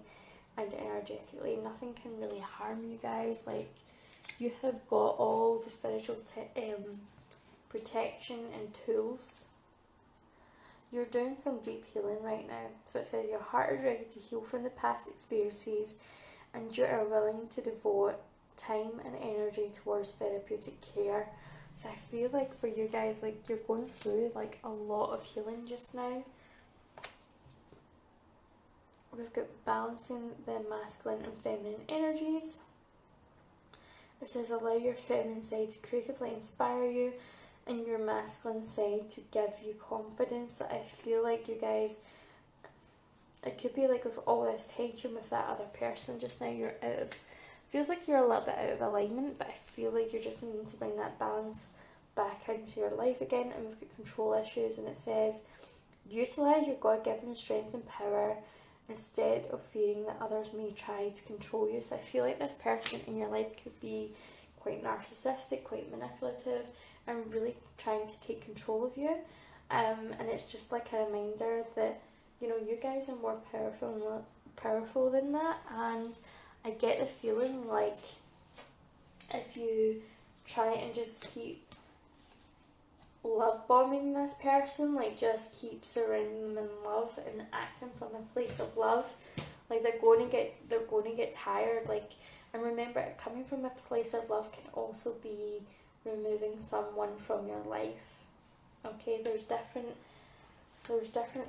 and energetically. Nothing can really harm you guys. Like, you have got all the spiritual protection and tools. you're doing some deep healing right now. So it says your heart is ready to heal from the past experiences, and you are willing to devote time and energy towards therapeutic care. So I feel like for you guys, like you're going through like a lot of healing just now. We've got balancing the masculine and feminine energies. It says allow your feminine side to creatively inspire you and your masculine side to give you confidence. I feel like you guys, it could be like with all this tension with that other person just now, you're out of, feels like you're a little bit out of alignment, but I feel like you're just needing to bring that balance back into your life again. And we've got control issues, and it says utilize your God-given strength and power instead of fearing that others may try to control you. So I feel like this person in your life could be quite narcissistic, quite manipulative, and really trying to take control of you. And it's just like a reminder that, you know, you guys are more powerful than that. And I get the feeling like if you try and just keep love bombing this person, like just keep surrounding them in love and acting from a place of love, like they're going to get tired. Like, and remember, coming from a place of love can also be removing someone from your life. Okay, there's different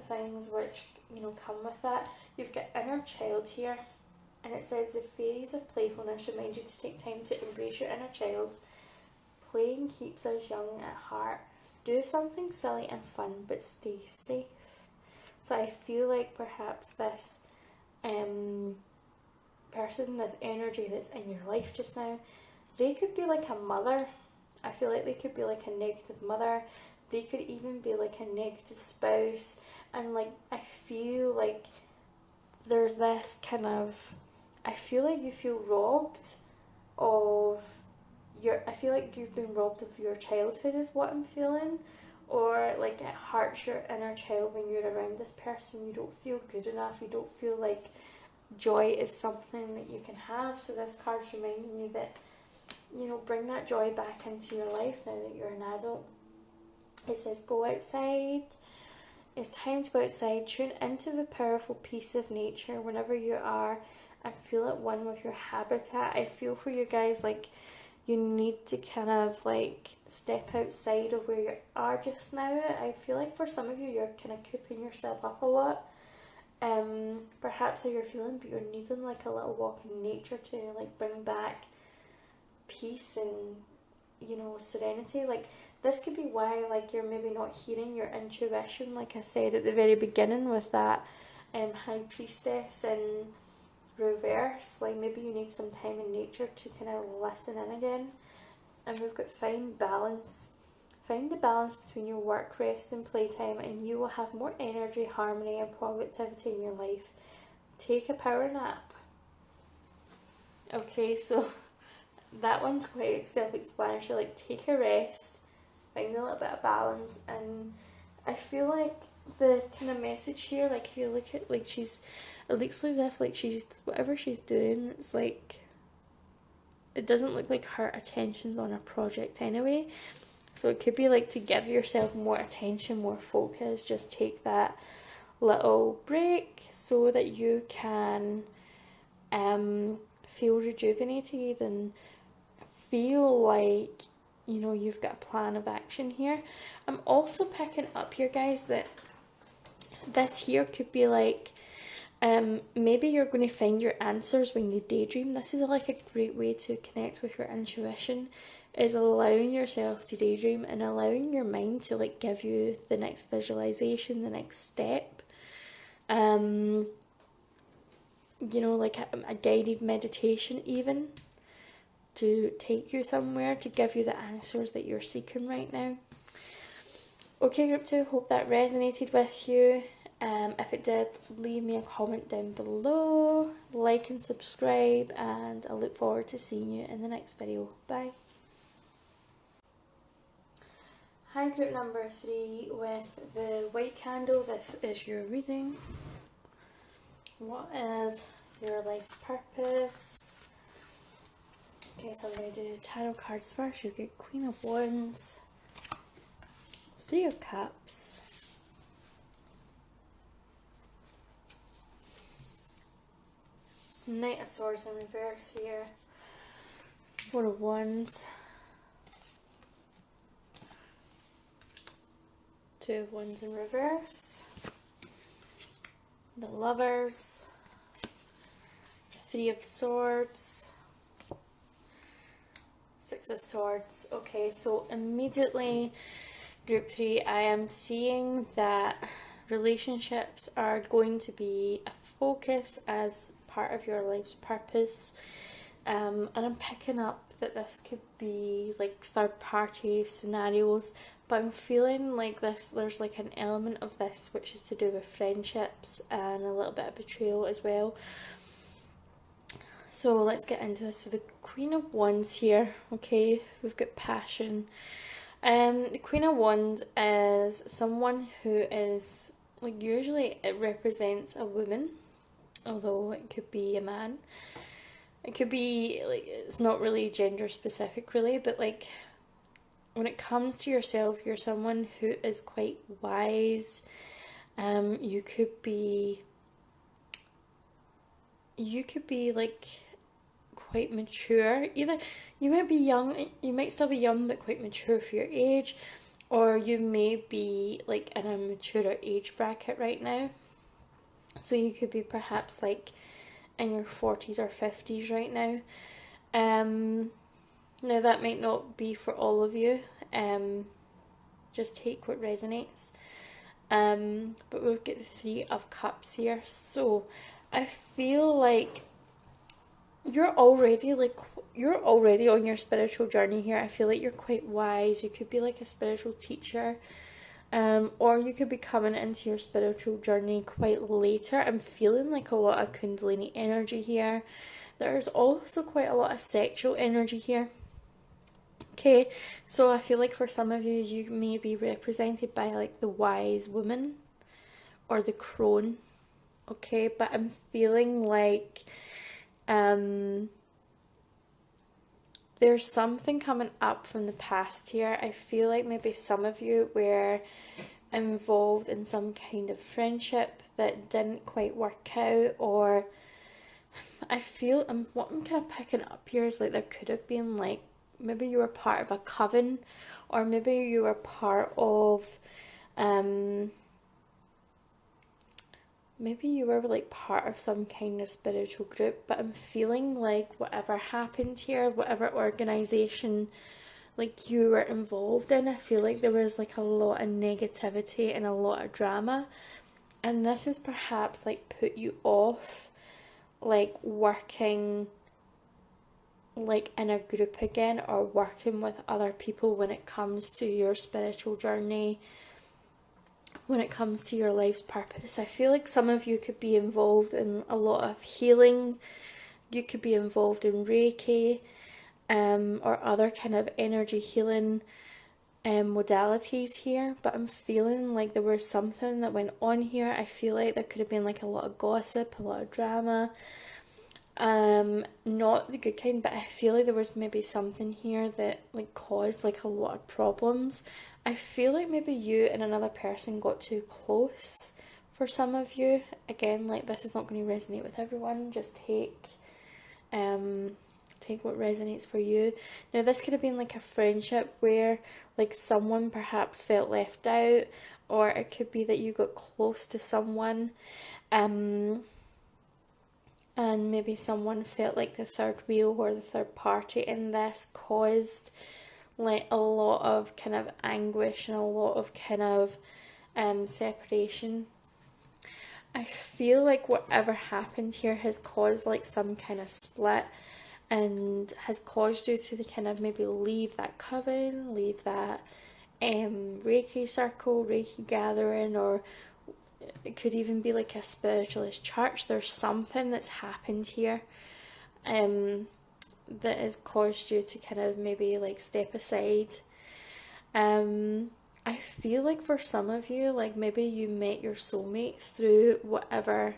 things which, you know, come with that. You've got inner child here, and it says the fairies of playfulness remind you to take time to embrace your inner child. Playing keeps us young at heart. Do something silly and fun, but stay safe. So I feel like perhaps this person, this energy that's in your life just now, they could be like a mother. I feel like they could be like a negative mother. They could even be like a negative spouse. And like, I feel like there's this kind of, I feel like you feel robbed of I feel like you've been robbed of your childhood is what I'm feeling, or like it hurts your inner child when you're around this person. You don't feel good enough, you don't feel like joy is something that you can have. So this card's reminding you that, you know, bring that joy back into your life now that you're an adult. It says go outside. It's time to go outside, tune into the powerful peace of nature whenever you are, and feel at one with your habitat. I feel for you guys like you need to kind of like step outside of where you are just now. I feel like for some of you, you're kind of cooping yourself up a lot. Perhaps how you're feeling, but you're needing like a little walk in nature to like bring back peace and, you know, serenity. Like this could be why like you're maybe not hearing your intuition, like I said at the very beginning with that high priestess in reverse. Like maybe you need some time in nature to kind of listen in again. And we've got find balance. Find the balance between your work, rest and playtime, and you will have more energy, harmony and productivity in your life. Take a power nap. Okay, so that one's quite self-explanatory. Like take a rest, find a little bit of balance. And I feel like the kind of message here, like if you look at like it looks as if like she's, whatever she's doing, it's like, it doesn't look like her attention's on a project anyway. So it could be like to give yourself more attention, more focus, just take that little break so that you can feel rejuvenated and feel like, you know, you've got a plan of action here. I'm also picking up here, guys, that this here could be like, maybe you're going to find your answers when you daydream. This is like a great way to connect with your intuition, is allowing yourself to daydream and allowing your mind to like give you the next visualization, the next step. You know, like a guided meditation even, to take you somewhere, to give you the answers that you're seeking right now. Okay, group 2, hope that resonated with you. If it did, leave me a comment down below, like and subscribe, and I look forward to seeing you in the next video. Bye. Hi, group number 3 with the white candle. This is your reading. What is your life's purpose? Okay, so I'm going to do the tarot cards first. You get Queen of Wands, Three of Cups, Knight of Swords in reverse here. Four of Wands. Two of Wands in reverse. The Lovers. Three of Swords. Six of Swords. Okay, so immediately, group 3, I am seeing that relationships are going to be a focus as part of your life's purpose. And I'm picking up that this could be like third party scenarios, but I'm feeling like there's like an element of this which is to do with friendships and a little bit of betrayal as well. So let's get into this. So the Queen of Wands here, okay, we've got passion. The Queen of Wands is someone who is, like, usually it represents a woman, although it could be a man. It could be, like, it's not really gender specific really, but like when it comes to yourself, you're someone who is quite wise. You could be like quite mature. Either you might be young, you might still be young but quite mature for your age, or you may be like in a maturer age bracket right now. So you could be perhaps like in your 40s or 50s right now. Now that might not be for all of you. Just take what resonates. But we've got the Three of Cups here. So I feel like you're already on your spiritual journey here. I feel like you're quite wise. You could be like a spiritual teacher. Or you could be coming into your spiritual journey quite later. I'm feeling like a lot of Kundalini energy here. There's also quite a lot of sexual energy here. Okay, so I feel like for some of you, you may be represented by like the wise woman or the crone. Okay, but I'm feeling like there's something coming up from the past here. I feel like maybe some of you were involved in some kind of friendship that didn't quite work out, or I feel, what I'm kind of picking up here is like there could have been like, maybe you were part of a coven, or maybe you were part of, maybe you were like part of some kind of spiritual group, but I'm feeling like whatever happened here, whatever organisation like you were involved in, I feel like there was like a lot of negativity and a lot of drama, and this has perhaps like put you off like working like in a group again, or working with other people when it comes to your spiritual journey, when it comes to your life's purpose. I feel like some of you could be involved in a lot of healing. You could be involved in Reiki, or other kind of energy healing modalities here, but I'm feeling like there was something that went on here. I feel like there could have been like a lot of gossip, a lot of drama, not the good kind, but I feel like there was maybe something here that like caused like a lot of problems. I feel like maybe you and another person got too close for some of you. Again, like this is not going to resonate with everyone. Just take what resonates for you. Now this could have been like a friendship where like someone perhaps felt left out, or it could be that you got close to someone, and maybe someone felt like the third wheel or the third party, and this caused like a lot of kind of anguish and a lot of kind of separation. I feel like whatever happened here has caused like some kind of split, and has caused you to kind of maybe leave that coven, leave that Reiki circle, Reiki gathering, or it could even be like a spiritualist church. There's something that's happened here that has caused you to kind of maybe like step aside. I feel like for some of you, like maybe you met your soulmate through whatever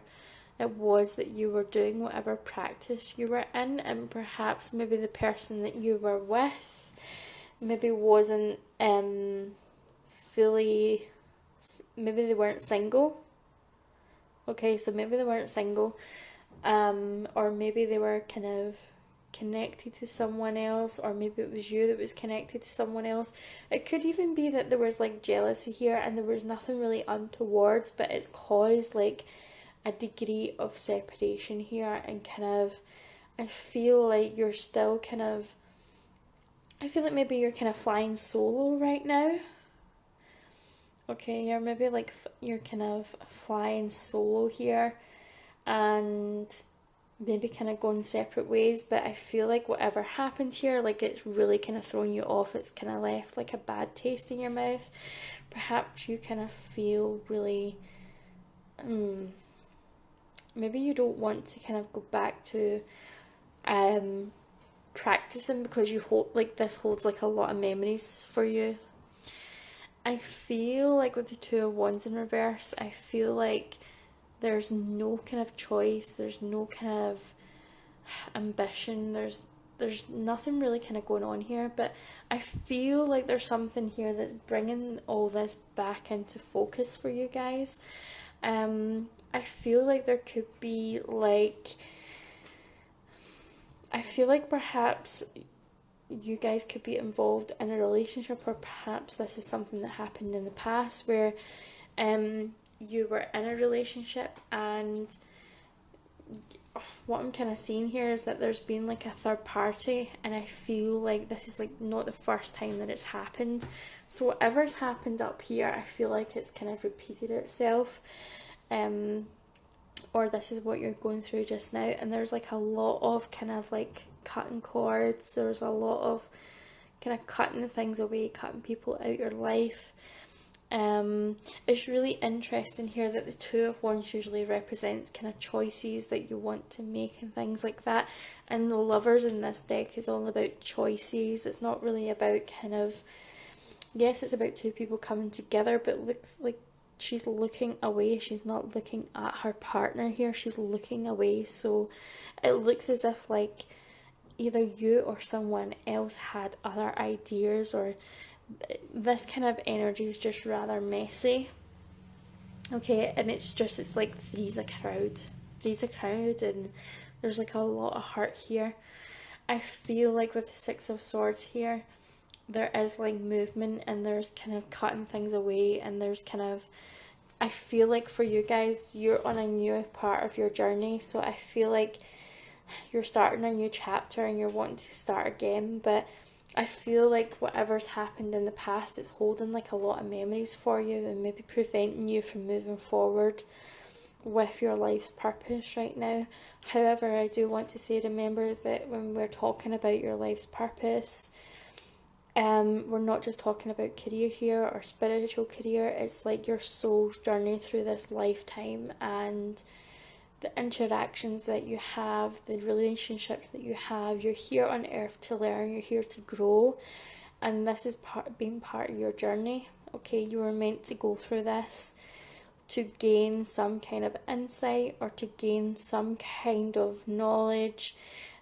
it was that you were doing, whatever practice you were in, and perhaps maybe the person that you were with maybe wasn't fully, maybe they weren't single. Okay, so maybe they weren't single, or maybe they were kind of connected to someone else, or maybe it was you that was connected to someone else. It could even be that there was like jealousy here and there was nothing really untoward, but it's caused like a degree of separation here, and kind of I feel like you're still kind of, I feel like maybe you're kind of flying solo right now. Okay, you're maybe like you're kind of flying solo here, and maybe kind of going separate ways, but I feel like whatever happened here, like it's really kind of thrown you off. It's kind of left like a bad taste in your mouth. Perhaps you kind of feel really, maybe you don't want to kind of go back to practicing, because you hold like this holds like a lot of memories for you. I feel like with the Two of Wands in reverse, I feel like there's no kind of choice, there's no kind of ambition, there's nothing really kind of going on here, but I feel like there's something here that's bringing all this back into focus for you guys. I feel like there could be like, I feel like perhaps you guys could be involved in a relationship, or perhaps this is something that happened in the past where you were in a relationship, and what I'm kind of seeing here is that there's been like a third party, and I feel like this is like not the first time that it's happened. So whatever's happened up here, I feel like it's kind of repeated itself, or this is what you're going through just now. And there's like a lot of kind of like cutting cords, there's a lot of kind of cutting things away, cutting people out your life. It's really interesting here that the Two of Wands usually represents kind of choices that you want to make and things like that, and the Lovers in this deck is all about choices. It's not really about kind of, yes, it's about two people coming together, but look, like she's looking away, she's not looking at her partner here, she's looking away. So it looks as if like either you or someone else had other ideas, or this kind of energy is just rather messy. Okay, and it's like three's a crowd, and there's like a lot of hurt here. I feel like with the Six of Swords here, there is like movement, and there's kind of cutting things away, and there's kind of, I feel like for you guys, you're on a new part of your journey, so I feel like you're starting a new chapter and you're wanting to start again, but I feel like whatever's happened in the past, it's holding like a lot of memories for you, and maybe preventing you from moving forward with your life's purpose right now. However, I do want to say, remember that when we're talking about your life's purpose, we're not just talking about career here or spiritual career. It's like your soul's journey through this lifetime, and the interactions that you have, the relationships that you have. You're here on earth to learn, you're here to grow, and this is being part of your journey. Okay, you were meant to go through this to gain some kind of insight, or to gain some kind of knowledge.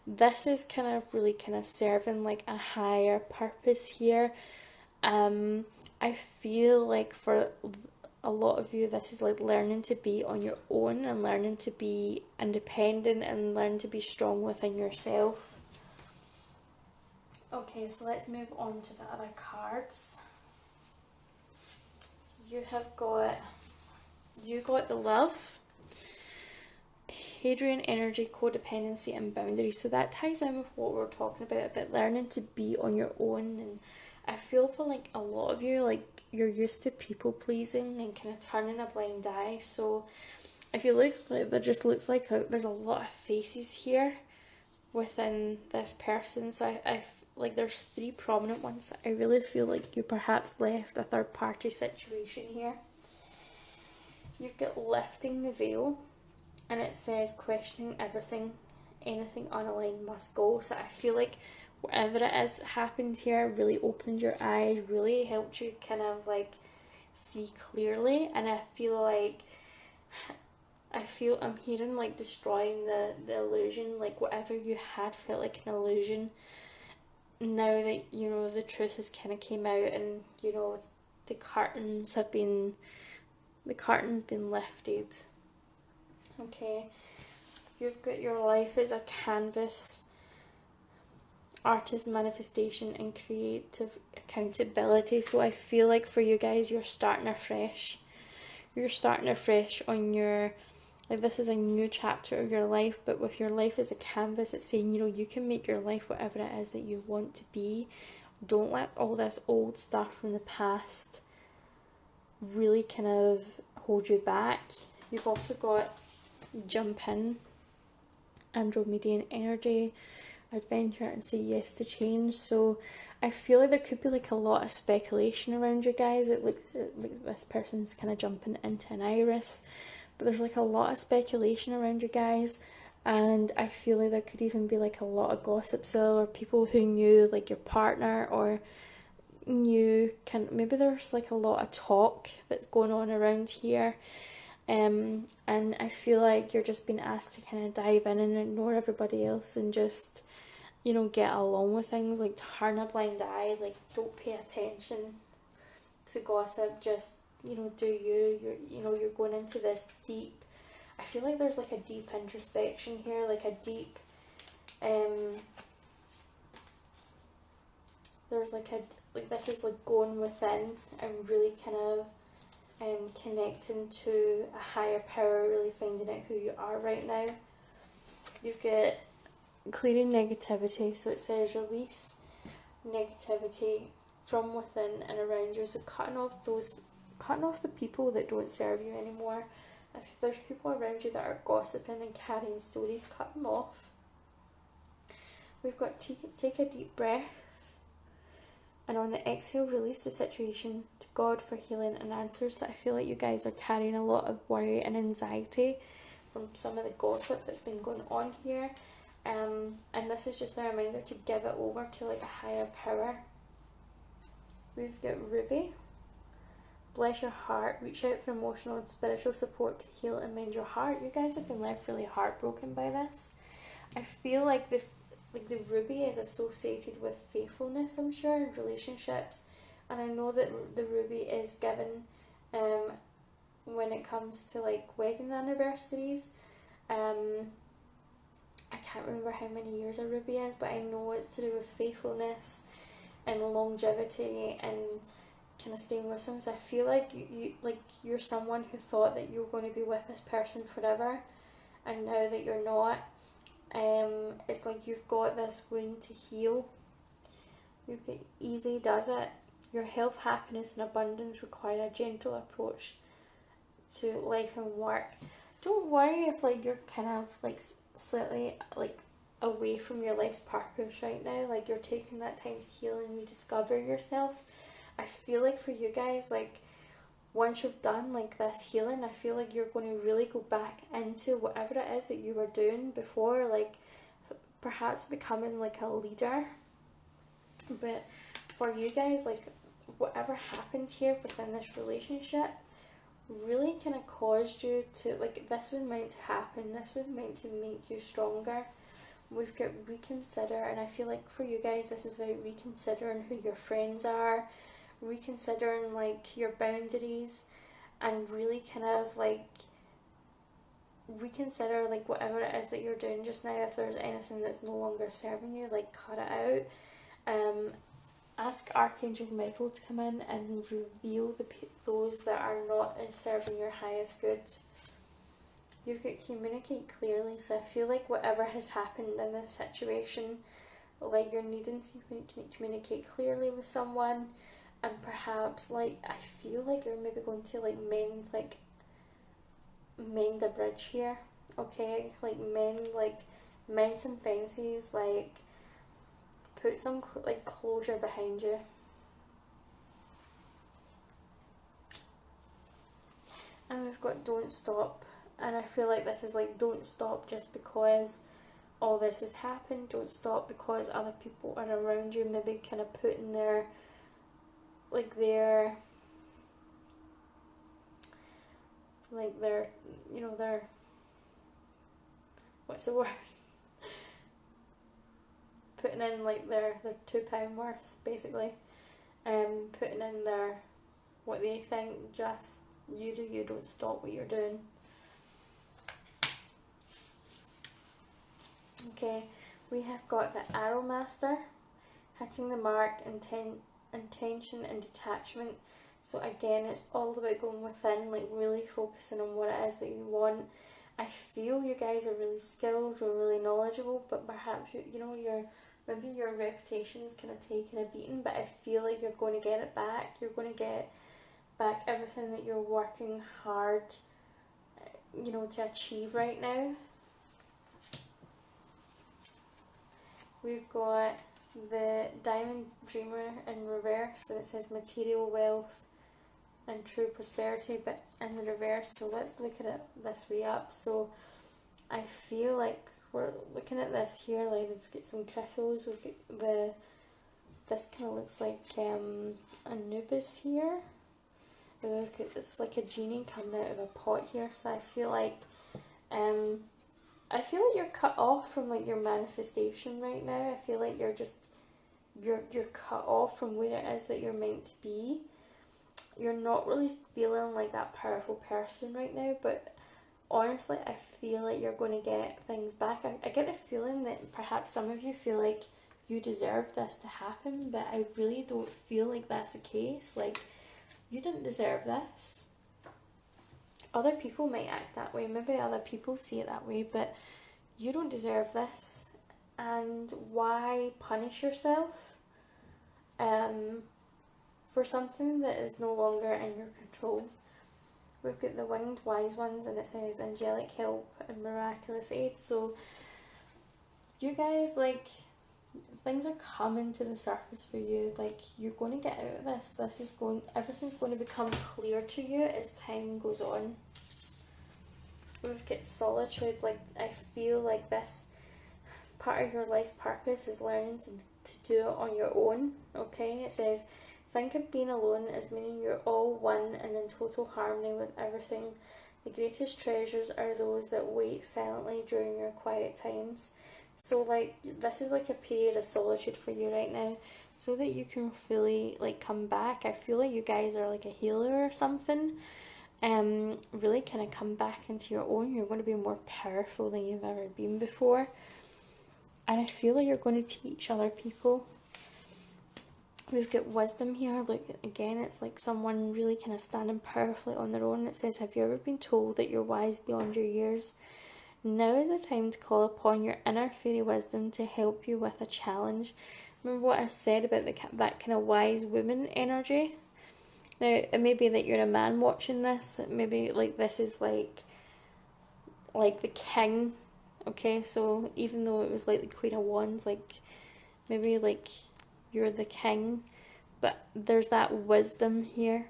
This is kind of really kind of serving like a higher purpose here. I feel like for a lot of you, this is like learning to be on your own, and learning to be independent, and learn to be strong within yourself. Okay, so let's move on to the other cards. You got the Love, Hadrian energy, codependency, and boundaries. So that ties in with what we're talking about learning to be on your own. And I feel for like a lot of you, like you're used to people pleasing and kind of turning a blind eye. So I feel like there just looks like there's a lot of faces here within this person. So I like there's three prominent ones. I really feel like you perhaps left a third party situation here. You've got lifting the veil, and it says questioning everything, anything unaligned must go. So I feel like whatever it is that happened here really opened your eyes, really helped you kind of like see clearly. And I feel I'm hearing like destroying the illusion, like whatever you had felt like an illusion. Now that you know the truth has kind of came out, and you know the curtain's been lifted. Okay, You've got your life as a canvas, artist manifestation and creative accountability. So I feel like for you guys, you're starting afresh. You're starting afresh on your, like, this is a new chapter of your life, but with your life as a canvas, it's saying, you know, you can make your life whatever it is that you want to be. Don't let all this old stuff from the past really kind of hold you back. You've also got jump in, Andromedan energy, adventure, and say yes to change. So I feel like there could be like a lot of speculation around you guys. It looks like this person's kind of jumping into an iris, but there's like a lot of speculation around you guys. And I feel like there could even be like a lot of gossip still, or people who knew like your partner, or knew, maybe there's like a lot of talk that's going on around here. And I feel like you're just being asked to kind of dive in and ignore everybody else and just, you know, get along with things, like turn a blind eye, like don't pay attention to gossip, just, you know, do you. You're going into this deep, I feel like there's like a deep introspection here, like a deep, there's like this is like going within and really kind of connecting to a higher power, really finding out who you are right now. You've got clearing negativity, so it says release negativity from within and around you. So cutting off the people that don't serve you anymore. If there's people around you that are gossiping and carrying stories, cut them off. We've got take a deep breath, and on the exhale, release the situation to God for healing and answers. So I feel like you guys are carrying a lot of worry and anxiety from some of the gossip that's been going on here. And this is just a reminder to give it over to like a higher power. We've got Ruby. Bless your heart. Reach out for emotional and spiritual support to heal and mend your heart. You guys have been left really heartbroken by this. I feel like the ruby is associated with faithfulness, I'm sure, in relationships. And I know that the ruby is given when it comes to like wedding anniversaries. I can't remember how many years a ruby is, but I know it's to do with faithfulness and longevity and kind of staying with someone. So I feel like you're someone who thought that you were going to be with this person forever, and now that you're not, it's like you've got this wound to heal. You've got easy does it. Your health, happiness and abundance require a gentle approach to life and work. Don't worry if like you're kind of like slightly like away from your life's purpose right now. Like you're taking that time to heal and rediscover yourself. I feel like for you guys, like once you've done like this healing, I feel like you're going to really go back into whatever it is that you were doing before, like perhaps becoming like a leader. But for you guys, like whatever happened here within this relationship really kind of caused you to, like, this was meant to happen, this was meant to make you stronger. We've got reconsider, and I feel like for you guys this is about reconsidering who your friends are, reconsidering like your boundaries, and really kind of like reconsider like whatever it is that you're doing just now. If there's anything that's no longer serving you, like cut it out. Ask Archangel Michael to come in and reveal those that are not serving your highest good. You've got communicate clearly, so I feel like whatever has happened in this situation, like you're needing to communicate clearly with someone, and perhaps like I feel like you're maybe going to like mend a bridge here, okay? Like mend some fences, like put some like closure behind you. And we've got don't stop, and I feel like this is like don't stop just because all this has happened. Don't stop because other people are around you, maybe kind of putting their what's the word, putting in like their £2 worth, basically, putting in their what they think. Just you don't stop what you're doing. Okay, we have got the Arrow Master, hitting the mark, intention and detachment. So again, it's all about going within, like really focusing on what it is that you want. I feel you guys are really skilled, you're really knowledgeable, but perhaps maybe your reputation's kind of taking a beating, but I feel like you're going to get it back. You're going to get back everything that you're working hard, to achieve right now. We've got the Diamond Dreamer in reverse, and it says material wealth and true prosperity, but in the reverse. So let's look at it this way up. So I feel like we're looking at this here, like we've got some crystals, we've got this kind of looks like Anubis here. Look, it's like a genie coming out of a pot here. So I feel like you're cut off from like your manifestation right now. I feel like you're cut off from where it is that you're meant to be. You're not really feeling like that powerful person right now, but honestly, I feel like you're going to get things back. I get the feeling that perhaps some of you feel like you deserve this to happen, but I really don't feel like that's the case. Like, you didn't deserve this. Other people might act that way, maybe other people see it that way, but you don't deserve this. And why punish yourself for something that is no longer in your control? We've got the Winged Wise Ones, and it says angelic help and miraculous aid. So you guys, like, things are coming to the surface for you. Like, you're going to get out of this. Everything's going to become clear to you as time goes on. We've got solitude. Like, I feel like this part of your life's purpose is learning to do it on your own. Okay, it says, think of being alone as meaning you're all one and in total harmony with everything. The greatest treasures are those that wait silently during your quiet times. So, like, this is like a period of solitude for you right now, so that you can fully, like, come back. I feel like you guys are like a healer or something. Really kind of come back into your own. You're going to be more powerful than you've ever been before. And I feel like you're going to teach other people. We've got wisdom here. Like, again, it's like someone really kind of standing powerfully on their own. It says, have you ever been told that you're wise beyond your years? Now is the time to call upon your inner fairy wisdom to help you with a challenge. Remember what I said about that kind of wise woman energy? Now, it may be that you're a man watching this. Maybe like this is like the king. Okay, so even though it was like the Queen of Wands, like maybe like you're the king, but there's that wisdom here.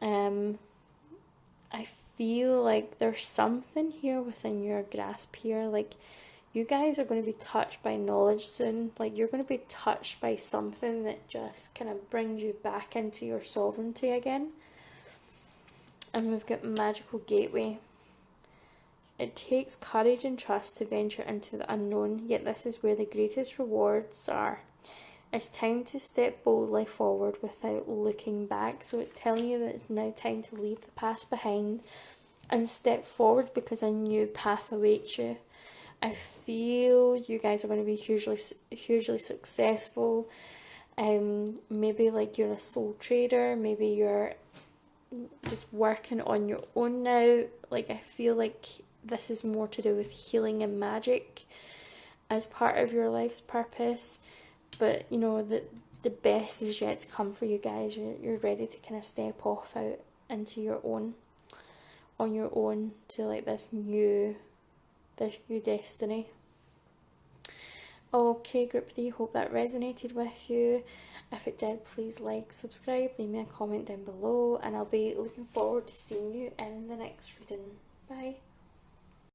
I feel like there's something here within your grasp here. Like, you guys are going to be touched by knowledge soon. Like, you're going to be touched by something that just kind of brings you back into your sovereignty again. And we've got magical gateway. It takes courage and trust to venture into the unknown, yet this is where the greatest rewards are. It's time to step boldly forward without looking back. So it's telling you that it's now time to leave the past behind and step forward, because a new path awaits you. I feel you guys are going to be hugely successful. Maybe like you're a soul trader. Maybe you're just working on your own now. Like, I feel like this is more to do with healing and magic as part of your life's purpose. But you know that the best is yet to come for you guys. You're ready to kind of step off out into your own, on your own, to like this new destiny. Okay, group 3, hope that resonated with you. If it did, please like, subscribe, leave me a comment down below, and I'll be looking forward to seeing you in the next reading. Bye.